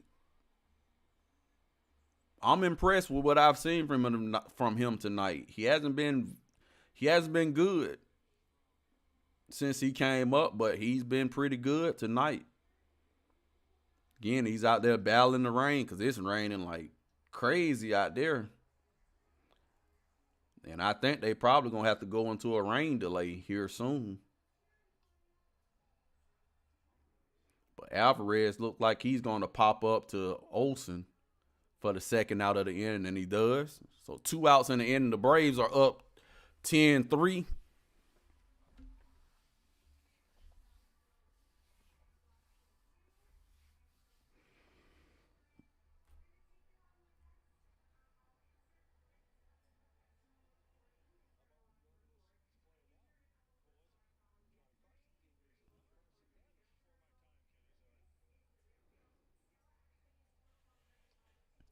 I'm impressed with what I've seen from him tonight. He hasn't been good since he came up, but he's been pretty good tonight. Again, he's out there battling the rain because it's raining like crazy out there. And I think they probably going to have to go into a rain delay here soon. But Alvarez looked like he's going to pop up to Olsen for the second out of the inning, and he does. So 2 outs in the inning. The Braves are up 10-3.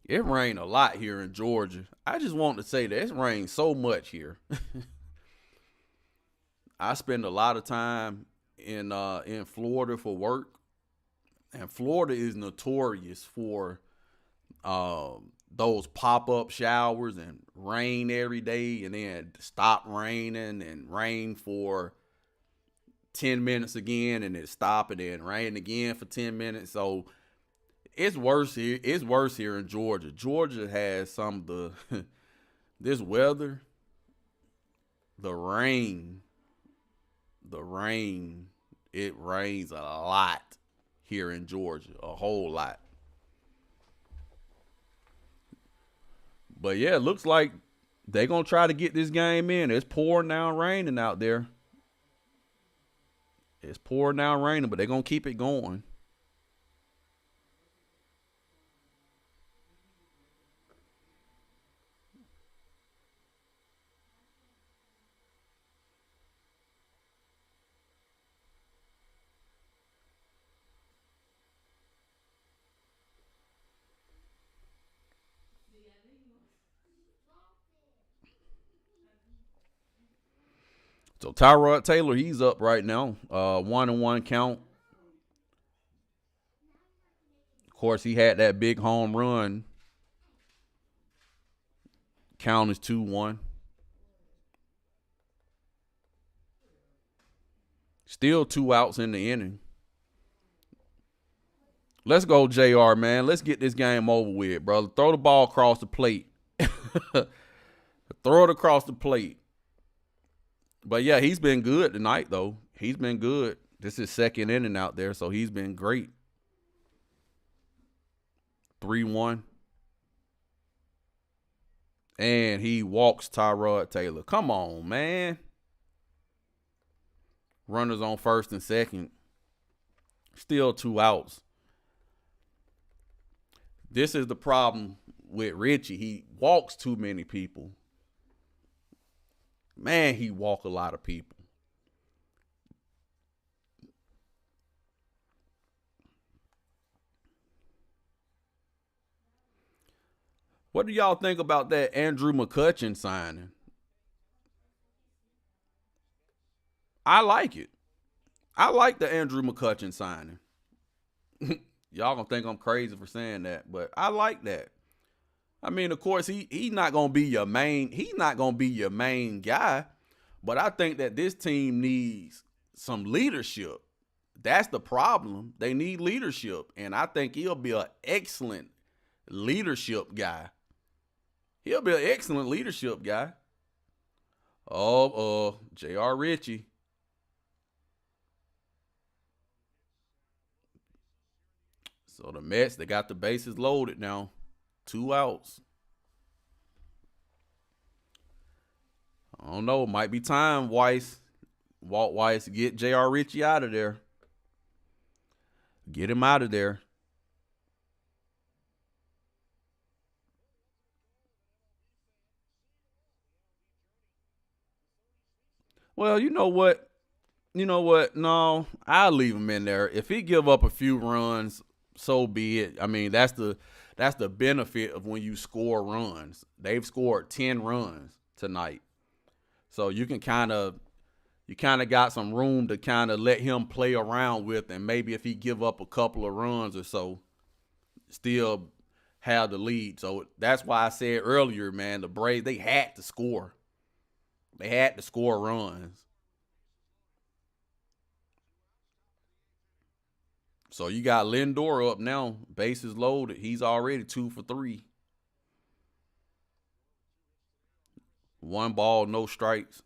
It rained a lot here in Georgia. I just want to say that it rained so much here. I spend a lot of time in Florida for work, and Florida is notorious for those pop up showers and rain every day, and then stop raining and rain for 10 minutes again, and then stop and then rain again for 10 minutes. So it's worse here. It's worse here in Georgia. Georgia has some of the this weather, the rain, the rain. It rains a lot here in Georgia, a whole lot. But yeah, it looks like they're gonna try to get this game in. It's pouring down raining out there. It's pouring down raining, but they're gonna keep it going. So Tyrod Taylor, he's up right now. 1-1 count. Of course, he had that big home run. Count is 2-1. Still 2 outs in the inning. Let's go, JR, man. Let's get this game over with, brother. Throw the ball across the plate. Throw it across the plate. But yeah, he's been good tonight, though. He's been good. This is second inning out there, so he's been great. 3-1. And he walks Tyrod Taylor. Come on, man. Runners on first and second. Still 2 outs. This is the problem with Richie. He walks too many people. Man, he walk a lot of people. What do y'all think about that Andrew McCutchen signing? I like it. I like the Andrew McCutchen signing. Y'all gonna think I'm crazy for saying that, but I like that. I mean, of course, he's not gonna be your main. He's not gonna be your main guy, but I think that this team needs some leadership. That's the problem. They need leadership, and I think he'll be an excellent leadership guy. He'll be an excellent leadership guy. Oh, J.R. Ritchie. So the Mets, they got the bases loaded now. 2 outs. I don't know. Might be time, Walt Weiss, get J.R. Ritchie out of there. Get him out of there. Well, you know what? You know what? No, I'll leave him in there. If he give up a few runs, so be it. I mean, that's the benefit of when you score runs. They've scored 10 runs tonight. So you kind of got some room to kind of let him play around with, and maybe if he give up a couple of runs or so, still have the lead. So that's why I said earlier, man, the Braves, they had to score. They had to score runs. So you got Lindor up now, bases loaded. He's already 2 for 3. One ball, no strikes.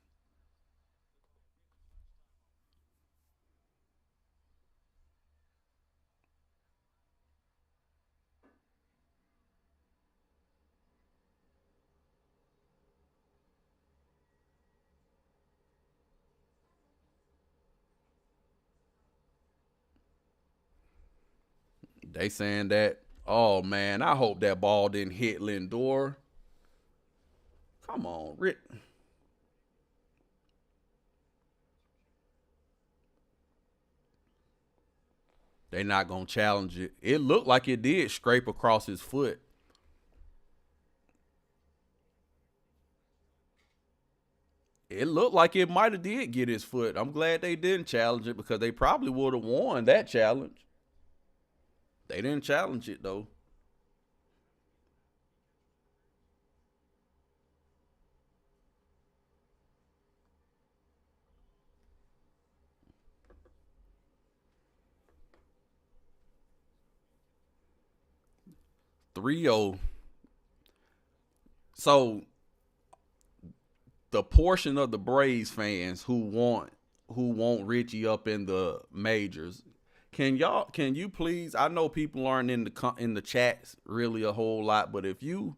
They saying that. Oh man, I hope that ball didn't hit Lindor. Come on, Rick. They not gonna challenge it. It looked like it did scrape across his foot. It looked like it might have did get his foot. I'm glad they didn't challenge it because they probably would have won that challenge. They didn't challenge it though. 3-0. So the portion of the Braves fans who want Richie up in the majors, can you please? I know people aren't in the chats really a whole lot, but if you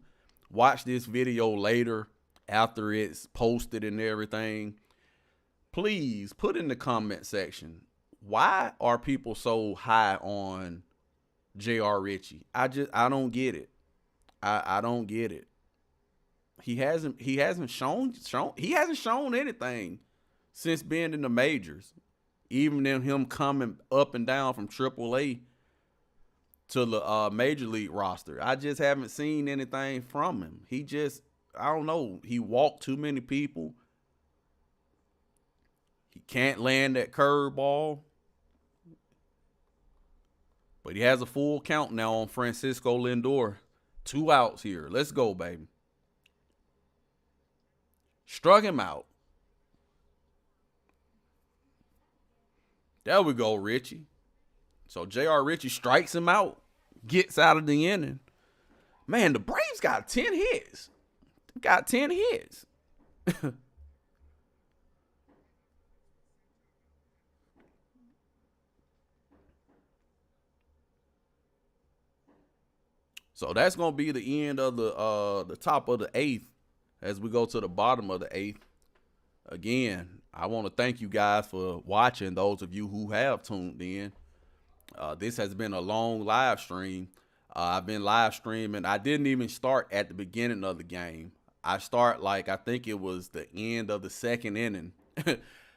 watch this video later after it's posted and everything, please put in the comment section, why are people so high on J.R. Richie? I don't get it. I don't get it. He hasn't shown anything since being in the majors. Even in him coming up and down from AAA to the major league roster, I just haven't seen anything from him. I don't know. He walked too many people. He can't land that curveball. But he has a full count now on Francisco Lindor. 2 outs here. Let's go, baby. Struck him out. There we go, Richie. So J.R. Richie strikes him out, gets out of the inning. Man, the Braves got 10 hits. Got 10 hits. So that's gonna be the end of the top of the eighth as we go to the bottom of the eighth. Again, I want to thank you guys for watching. Those of you who have tuned in, this has been a long live stream. I've been live streaming. I didn't even start at the beginning of the game. I think it was the end of the second inning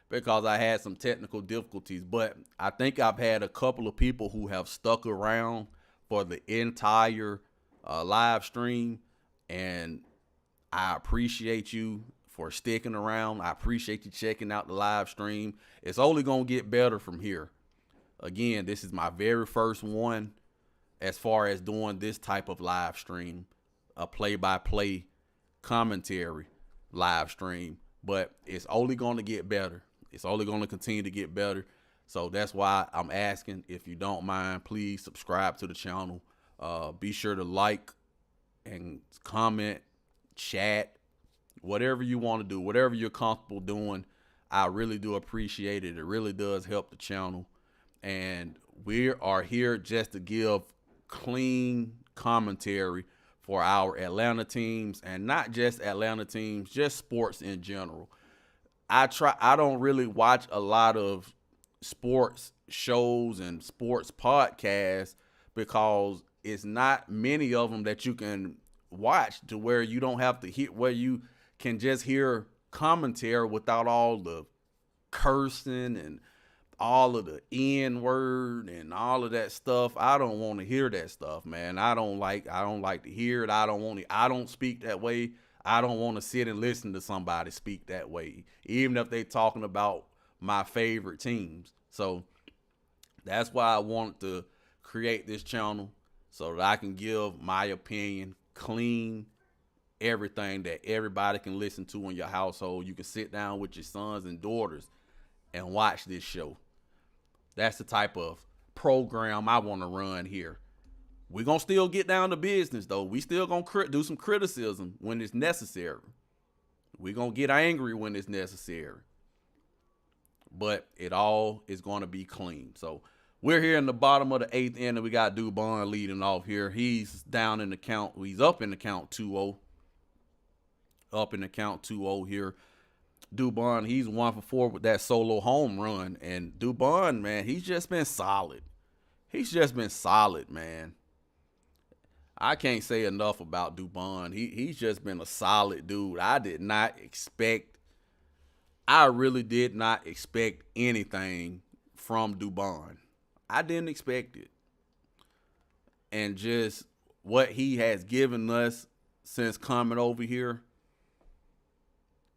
because I had some technical difficulties. But I think I've had a couple of people who have stuck around for the entire live stream, and I appreciate you for sticking around. I appreciate you checking out the live stream. It's only going to get better from here. Again, this is my very first one as far as doing this type of live stream, a play-by-play commentary live stream. But it's only going to get better. It's only going to continue to get better. So that's why I'm asking, if you don't mind, please subscribe to the channel. Be sure to like and comment, chat, whatever you want to do, whatever you're comfortable doing. I really do appreciate it. It really does help the channel. And we are here just to give clean commentary for our Atlanta teams, and not just Atlanta teams, just sports in general. I don't really watch a lot of sports shows and sports podcasts because it's not many of them that you can watch to where you don't have to hear, where you can just hear commentary without all the cursing and all of the N word and all of that stuff. I don't want to hear that stuff, man. I don't like to hear it. I don't speak that way. I don't want to sit and listen to somebody speak that way, even if they talking about my favorite teams. So that's why I wanted to create this channel, so that I can give my opinion, clean, everything that everybody can listen to in your household. You can sit down with your sons and daughters and watch this show. That's the type of program I want to run here. We're going to still get down to business, though. We still going to do some criticism when it's necessary. We're going to get angry when it's necessary. But it all is going to be clean. So we're here in the bottom of the 8th inning. We got Dubon leading off here. He's down in the count. He's up in the count 2-0. Up in the count 2-0 here. Dubon, he's 1-for-4 with that solo home run. And Dubon, man, he's just been solid. He's just been solid, man. I can't say enough about Dubon. He's just been a solid dude. I really did not expect anything from Dubon. I didn't expect it. And just what he has given us since coming over here,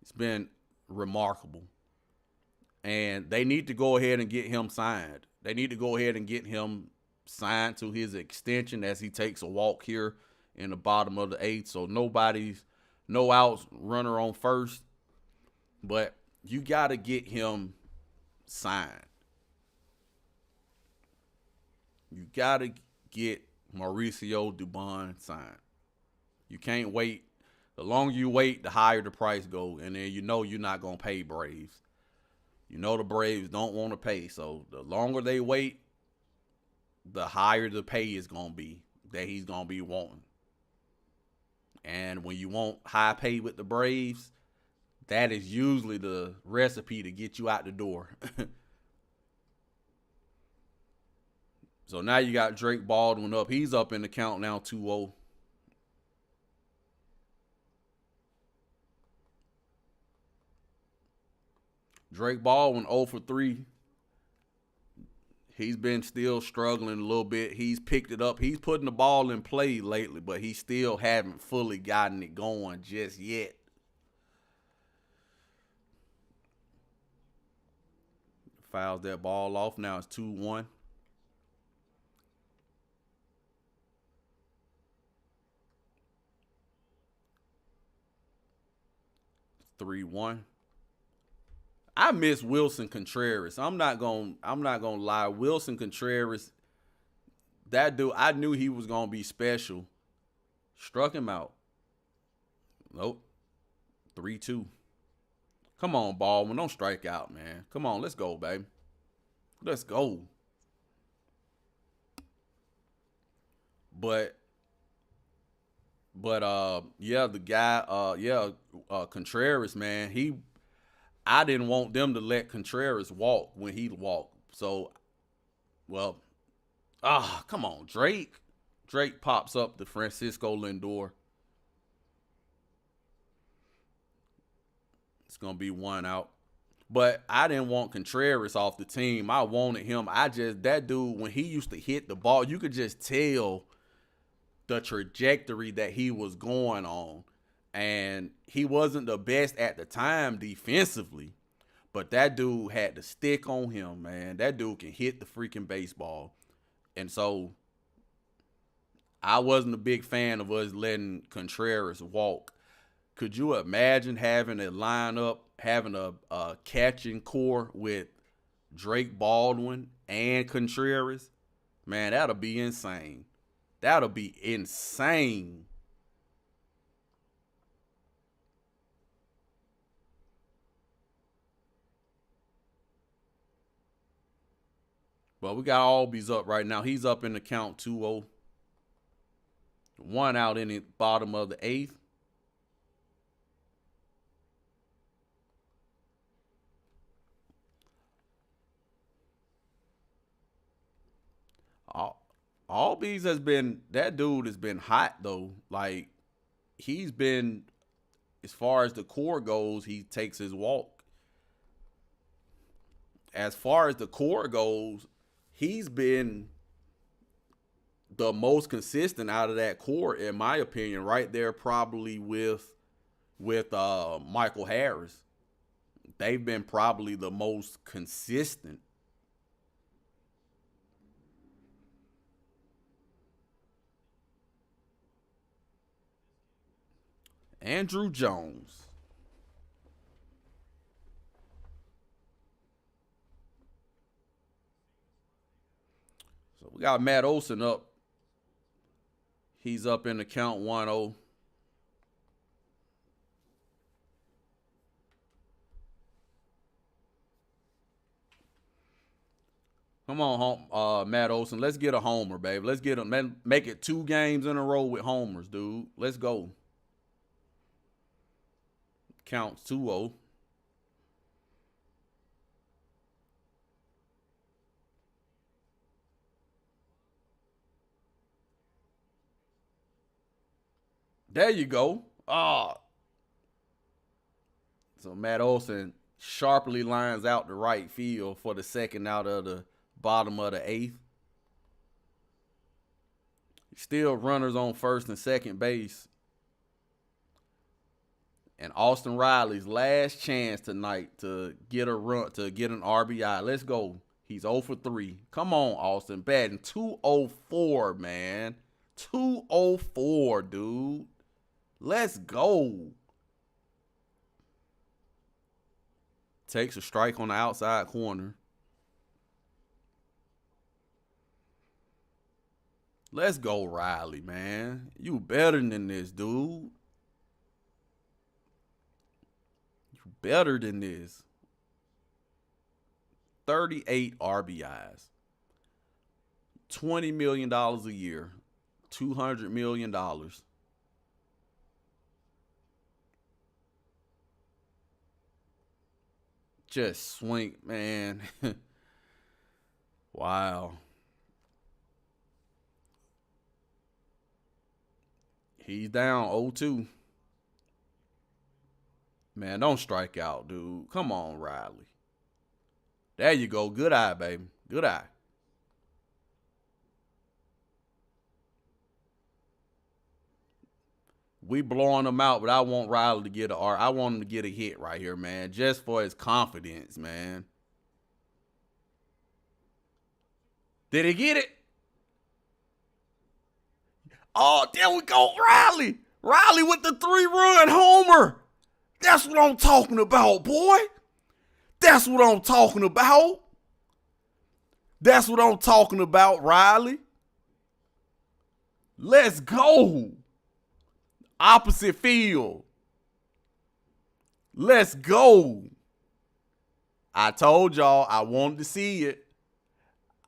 it's been remarkable. And they need to go ahead and get him signed. They need to go ahead and get him signed to his extension as he takes a walk here in the bottom of the 8th. So no outs, runner on first. But you got to get him signed. You got to get Mauricio Dubon signed. You can't wait. The longer you wait, the higher the price goes. And then you know you're not going to pay Braves. You know the Braves don't want to pay. So the longer they wait, the higher the pay is going to be that he's going to be wanting. And when you want high pay with the Braves, that is usually the recipe to get you out the door. So now you got Drake Baldwin up. He's up in the count now 2-0. Drake Baldwin 0-for-3. He's been still struggling a little bit. He's picked it up. He's putting the ball in play lately, but he still haven't fully gotten it going just yet. Fouls that ball off. Now it's 2-1. It's 3-1. I miss Wilson Contreras. I'm not gonna lie. Wilson Contreras, that dude, I knew he was gonna be special. Struck him out. Nope. 3-2. Come on, Baldwin. Don't strike out, man. Come on, let's go, baby. Let's go. But yeah, the guy, Contreras, man, I didn't want them to let Contreras walk when he walked. So, come on, Drake. Drake pops up to Francisco Lindor. It's going to be 1 out. But I didn't want Contreras off the team. I wanted him. That dude, when he used to hit the ball, you could just tell the trajectory that he was going on. And he wasn't the best at the time defensively. But that dude had the stick on him, man. That dude can hit the freaking baseball. And so I wasn't a big fan of us letting Contreras walk. Could you imagine having a lineup, having a catching core with Drake Baldwin and Contreras? Man, that'll be insane. That'll be insane. But we got Albies up right now. He's up in the count 2-0. 1 out in the bottom of the 8th. Albies that dude has been hot though. Like, he's been, as far as the core goes, he takes his walk. As far as the core goes, he's been the most consistent out of that core, in my opinion, right there probably with Michael Harris. They've been probably the most consistent. Andrew Jones. So we got Matt Olson up. He's up in the count 1-0. Come on, Matt Olson. Let's get a homer, baby. Let's get a make it 2 games in a row with homers, dude. Let's go. Counts 2-0. There you go. So Matt Olson sharply lines out the right field for the second out of the bottom of the 8th. Still runners on first and second base. And Austin Riley's last chance tonight to get a run, to get an RBI. Let's go. He's 0 for 3. Come on, Austin. Batting 204, man. 204, dude. Let's go. Takes a strike on the outside corner. Let's go, Riley, man. You better than this, dude. You better than this. 38 RBIs. $20 million a year. $200 million. Just swing, man. Wow. He's down 0-2. Man, don't strike out, dude. Come on, Riley. There you go. Good eye, baby. Good eye. We blowing him out, but I want Riley to get I want him to get a hit right here, man. Just for his confidence, man. Did he get it? Oh, there we go. Riley. Riley with the 3-run homer. That's what I'm talking about, boy. That's what I'm talking about. That's what I'm talking about, Riley. Let's go. Opposite field. Let's go. I told y'all I wanted to see it.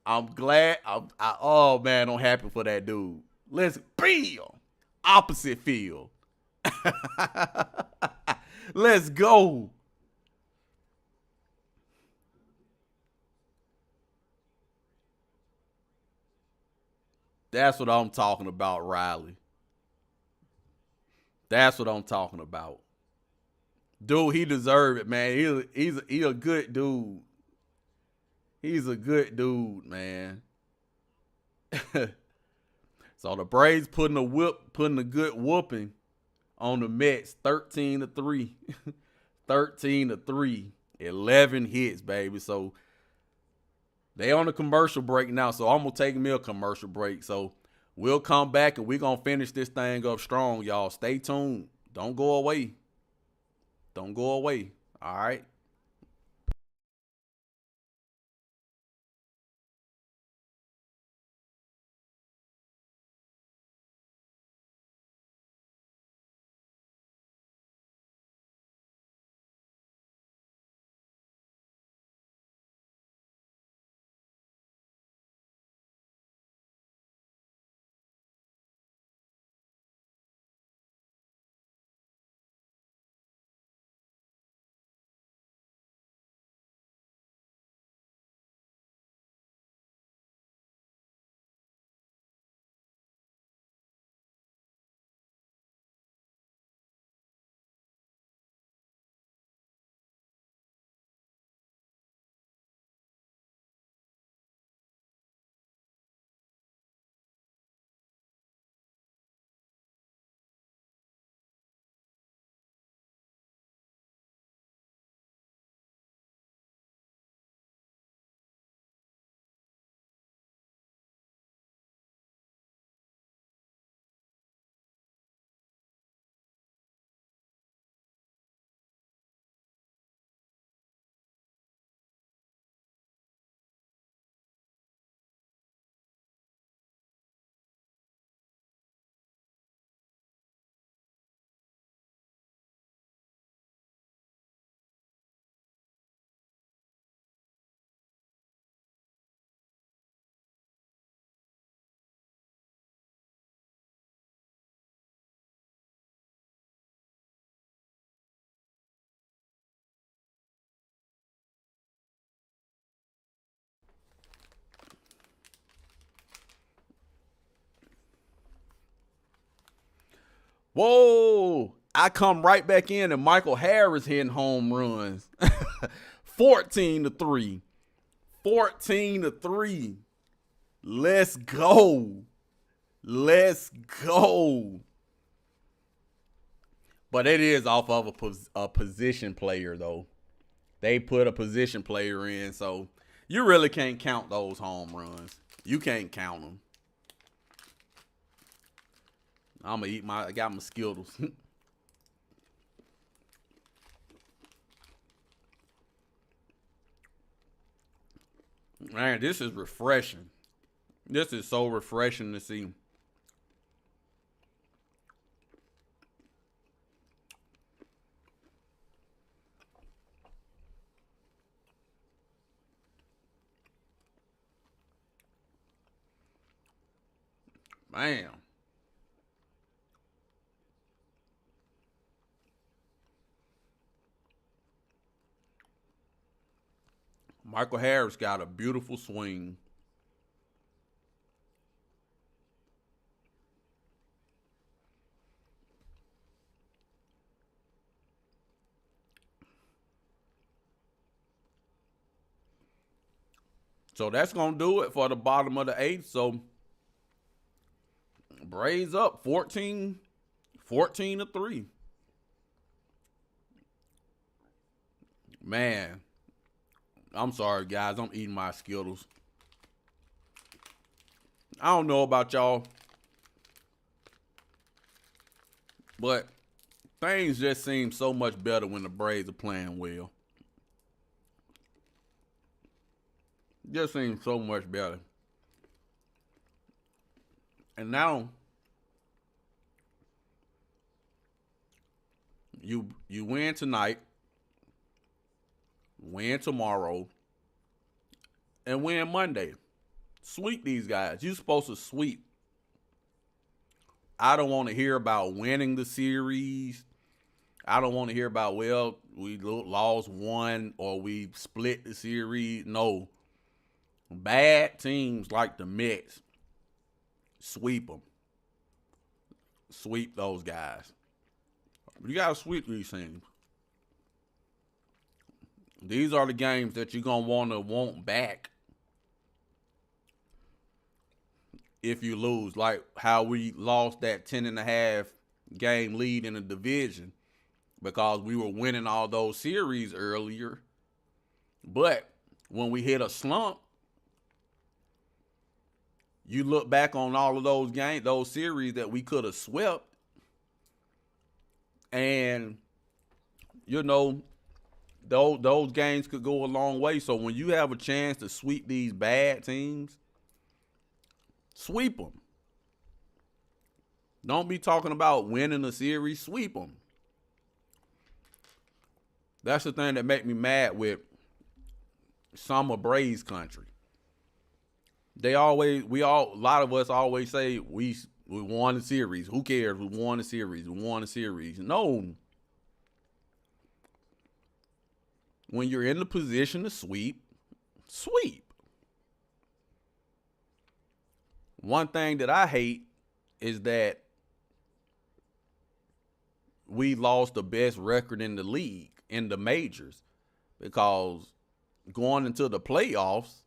I'm glad. Oh, man, I'm happy for that dude. Let's be opposite field. Let's go. That's what I'm talking about, Riley. That's what I'm talking about. Dude, he deserved it, man. He's a good dude. He's a good dude, man. So the Braves putting a good whooping on the Mets, 13-3. 13-3. 11 hits, baby. So they on a commercial break now. So I'm gonna take me a commercial break. So we'll come back and we're gonna finish this thing up strong, y'all. Stay tuned. Don't go away. Don't go away. All right. Whoa. I come right back in and Michael Harris hitting home runs. 14-3. 14-3. Let's go. Let's go. But it is off of a position player, though. They put a position player in, so you really can't count those home runs. You can't count them. I'm going to I got my Skittles. Man, this is refreshing. This is so refreshing to see. Man. Michael Harris got a beautiful swing. So that's going to do it for the bottom of the eighth. So Braves up 14-3. Man, I'm sorry, guys. I'm eating my Skittles. I don't know about y'all, but things just seem so much better when the Braves are playing well. Just seems so much better. And now you win tonight, win tomorrow, and win Monday. Sweep these guys. You're supposed to sweep. I don't want to hear about winning the series. I don't want to hear about, well, we lost one or we split the series. No. Bad teams like the Mets, sweep them. Sweep those guys. You got to sweep these teams. These are the games that you're going to want back if you lose. Like how we lost that 10.5 game lead in the division because we were winning all those series earlier. But when we hit a slump, you look back on all of those games, those series that we could have swept, and, you know, those games could go a long way. So when you have a chance to sweep these bad teams, sweep them. Don't be talking about winning a series, sweep them. That's the thing that make me mad with some of Braves country. A lot of us always say we won the series. Who cares? We won the series. We won the series. No. When you're in the position to sweep, sweep. One thing that I hate is that we lost the best record in the league, in the majors, because going into the playoffs,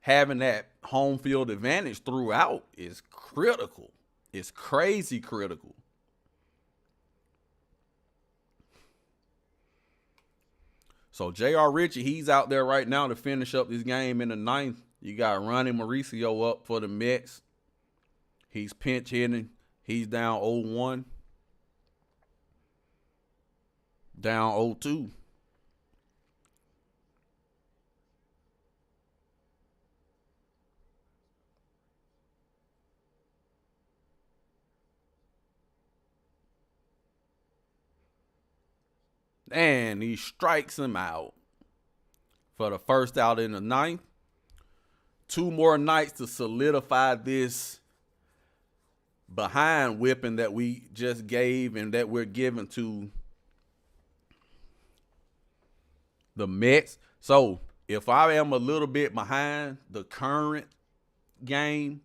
having that home field advantage throughout is critical. It's crazy critical. So J.R. Ritchie, he's out there right now to finish up this game in the ninth. You got Ronnie Mauricio up for the Mets. He's pinch hitting. He's down 0-1. Down 0-2. And he strikes him out for the first out in the ninth. 2 more nights to solidify this behind whipping that we just gave and that we're giving to the Mets. So if I am a little bit behind the current game,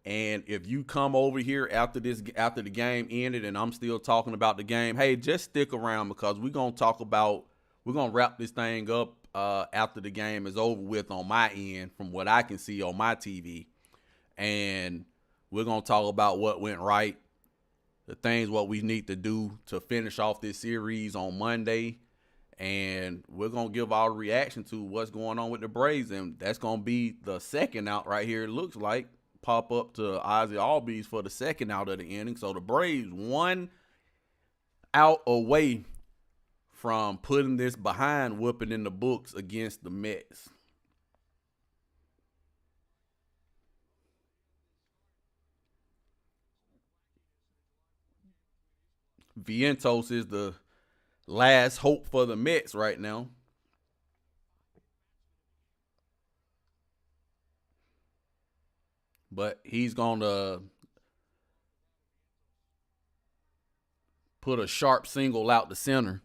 And if you come over here after the game ended and I'm still talking about the game, hey, just stick around because we're gonna wrap this thing up after the game is over with on my end from what I can see on my TV. And we're gonna talk about what went right, the things what we need to do to finish off this series on Monday. And we're going to give our reaction to what's going on with the Braves. And that's going to be the second out right here, it looks like. Pop up to Ozzie Albies for the second out of the inning. So the Braves 1 out away from putting this behind whooping in the books against the Mets. Vientos is the last hope for the Mets right now. But he's going to put a sharp single out the center.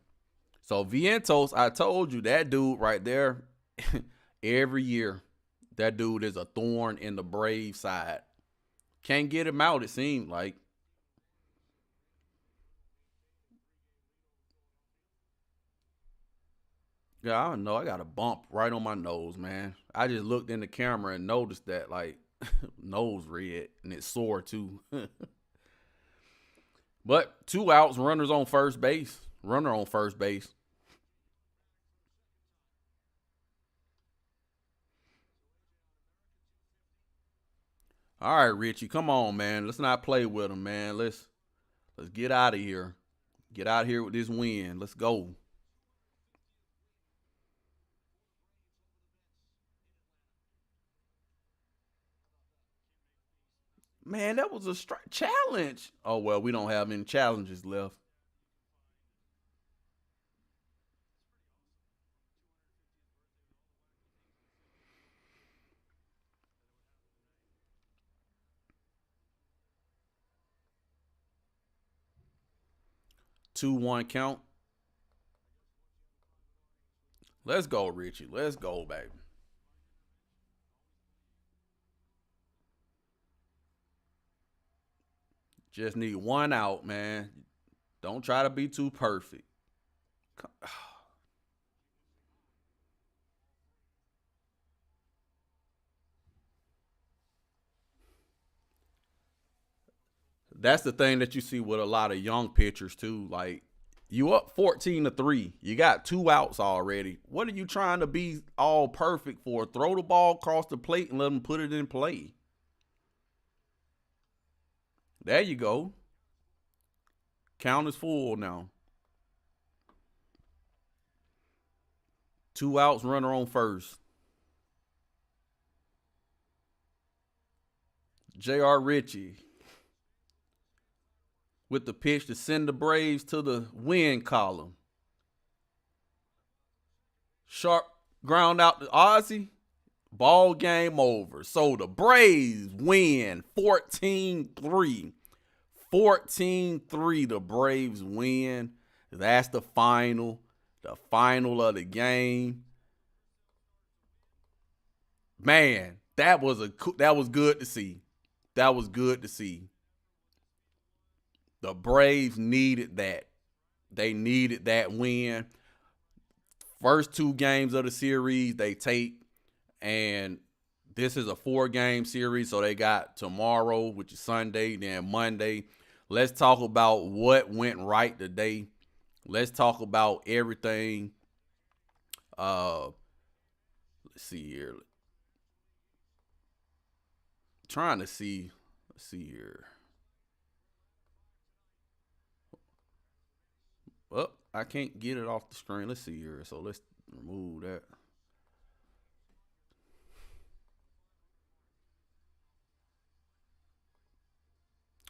So Vientos, I told you, that dude right there, every year, that dude is a thorn in the Brave side. Can't get him out, it seemed like. Yeah, I don't know. I got a bump right on my nose, man. I just looked in the camera and noticed that, like, nose red, and it's sore too. But 2 outs, runners on first base. Runner on first base. All right, Richie, come on, man. Let's not play with him, man. Let's get out of here. Get out of here with this win. Let's go. Man, that was a challenge. Oh, well, we don't have any challenges left. 2-1 count. Let's go, Richie. Let's go, baby. Just need 1 out, man. Don't try to be too perfect. That's the thing that you see with a lot of young pitchers too. Like, you up 14-3. You got 2 outs already. What are you trying to be all perfect for? Throw the ball across the plate and let them put it in play. There you go. Count is full now. 2 outs, runner on first. J.R. Ritchie with the pitch to send the Braves to the win column. Sharp ground out to Ozzie. Ball game over. So the Braves win 14-3. 14-3, the Braves win. That's the final. The final of the game. Man, that was good to see. That was good to see. The Braves needed that. They needed that win. First 2 games of the series they take, and this is a 4-game series, so they got tomorrow, which is Sunday, then Monday. Let's talk about what went right today. Let's talk about everything. Let's see here. Trying to see. Let's see here. Oh, I can't get it off the screen. Let's see here. So let's remove that.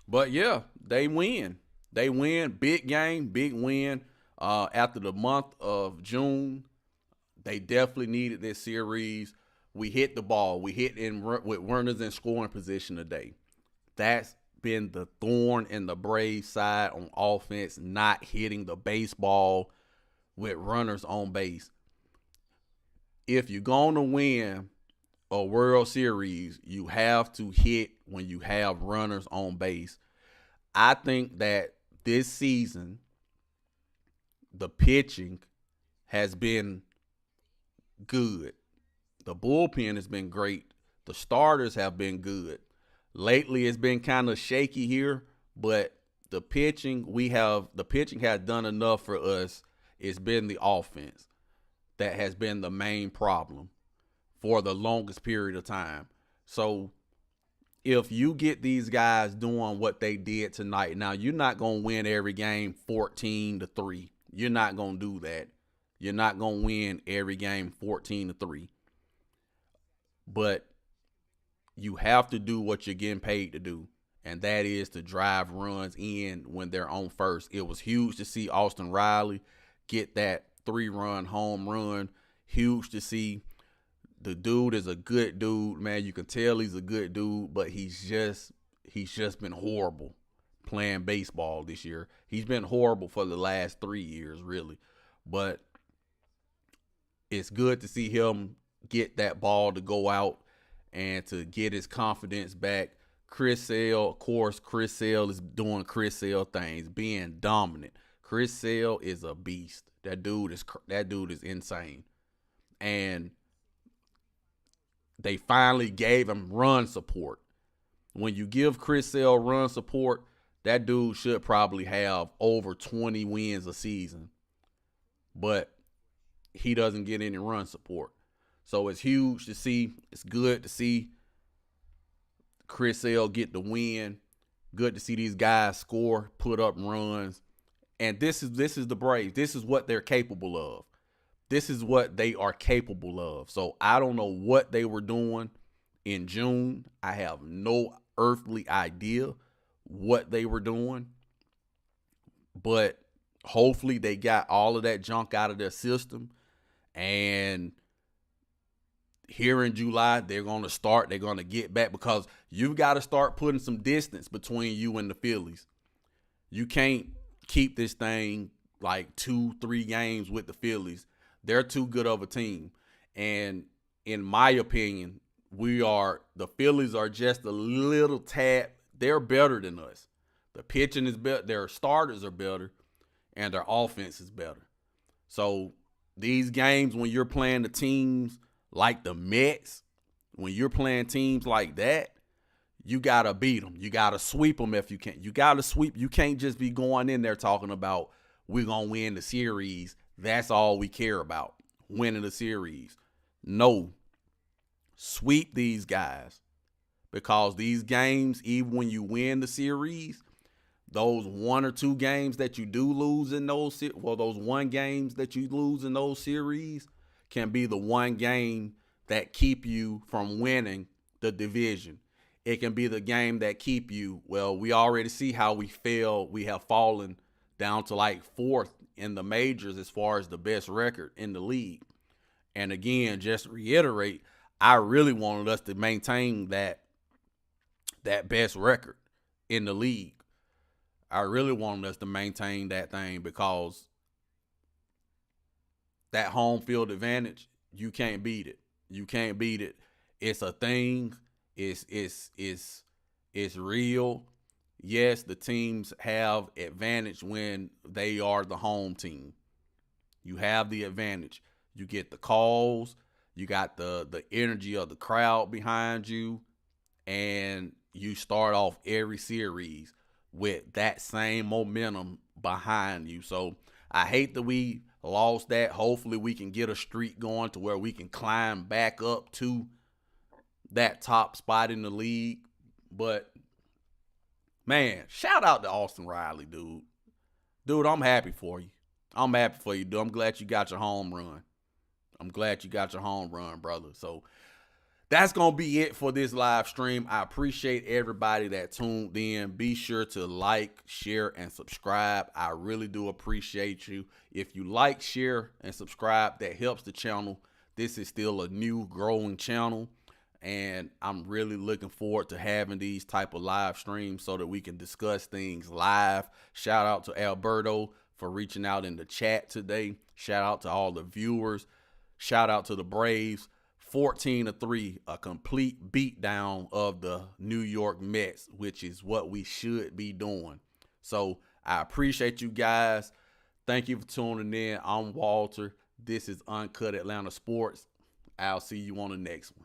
But yeah, they win. They win. Big game, big win. After the month of June, they definitely needed this series. We hit the ball. We hit with runners in scoring position today. That's been the thorn in the Braves side on offense, not hitting the baseball with runners on base. If you're going to win, a World Series, you have to hit when you have runners on base. I think that this season, the pitching has been good. The bullpen has been great. The starters have been good. Lately, it's been kind of shaky here, but the pitching has done enough for us. It's been the offense that has been the main problem for the longest period of time. So if you get these guys doing what they did tonight, now you're not going to win every game 14-3. You're not going to do that. You're not going to win every game 14-3. But you have to do what you're getting paid to do, and that is to drive runs in when they're on first. It was huge to see Austin Riley get that 3-run home run. Huge to see. The dude is a good dude, man. You can tell he's a good dude, but he's just been horrible playing baseball this year. He's been horrible for the last 3 years, really. But it's good to see him get that ball to go out and to get his confidence back. Chris Sale, of course, Chris Sale is doing Chris Sale things, being dominant. Chris Sale is a beast. That dude is insane. And they finally gave him run support. When you give Chris Sale run support, that dude should probably have over 20 wins a season. But he doesn't get any run support. So it's huge to see. It's good to see Chris Sale get the win. Good to see these guys score, put up runs. And this is the Braves. This is what they're capable of. This is what they are capable of. So I don't know what they were doing in June. I have no earthly idea what they were doing. But hopefully they got all of that junk out of their system. And here in July, they're going to get back, because you've got to start putting some distance between you and the Phillies. You can't keep this thing like 2-3 games with the Phillies. They're too good of a team. And in my opinion, the Phillies are just a little tad, they're better than us. The pitching is better, their starters are better, and their offense is better. So these games, when you're playing the teams like the Mets, when you're playing teams like that, you got to beat them. You got to sweep them if you can. You got to sweep. You can't just be going in there talking about we're going to win the series. That's all we care about, winning the series. No. Sweep these guys, because these games, even when you win the series, those 1 or 2 games that you do lose in those games that you lose in those series can be the one game that keep you from winning the division. It can be the game that keep you, we already see how we have fallen down to like 4th in the majors as far as the best record in the league. And again, just to reiterate, I really wanted us to maintain that best record in the league. I really wanted us to maintain that thing, because that home field advantage, you can't beat it. You can't beat it. It's a thing. It's real. Yes, the teams have advantage when they are the home team. You have the advantage. You get the calls. You got the energy of the crowd behind you. And you start off every series with that same momentum behind you. So I hate that we lost that. Hopefully we can get a streak going to where we can climb back up to that top spot in the league. But man, shout out to Austin Riley, dude. Dude, I'm happy for you. I'm happy for you, dude. I'm glad you got your home run. I'm glad you got your home run, brother. So that's going to be it for this live stream. I appreciate everybody that tuned in. Be sure to like, share, and subscribe. I really do appreciate you. If you like, share, and subscribe, that helps the channel. This is still a new growing channel, and I'm really looking forward to having these type of live streams so that we can discuss things live. Shout out to Alberto for reaching out in the chat today. Shout out to all the viewers. Shout out to the Braves 14-3, a complete beatdown of the New York Mets, which is what we should be doing. So I appreciate you guys. Thank you for tuning in. I'm Walter. This is Uncut Atlanta Sports. I'll see you on the next one.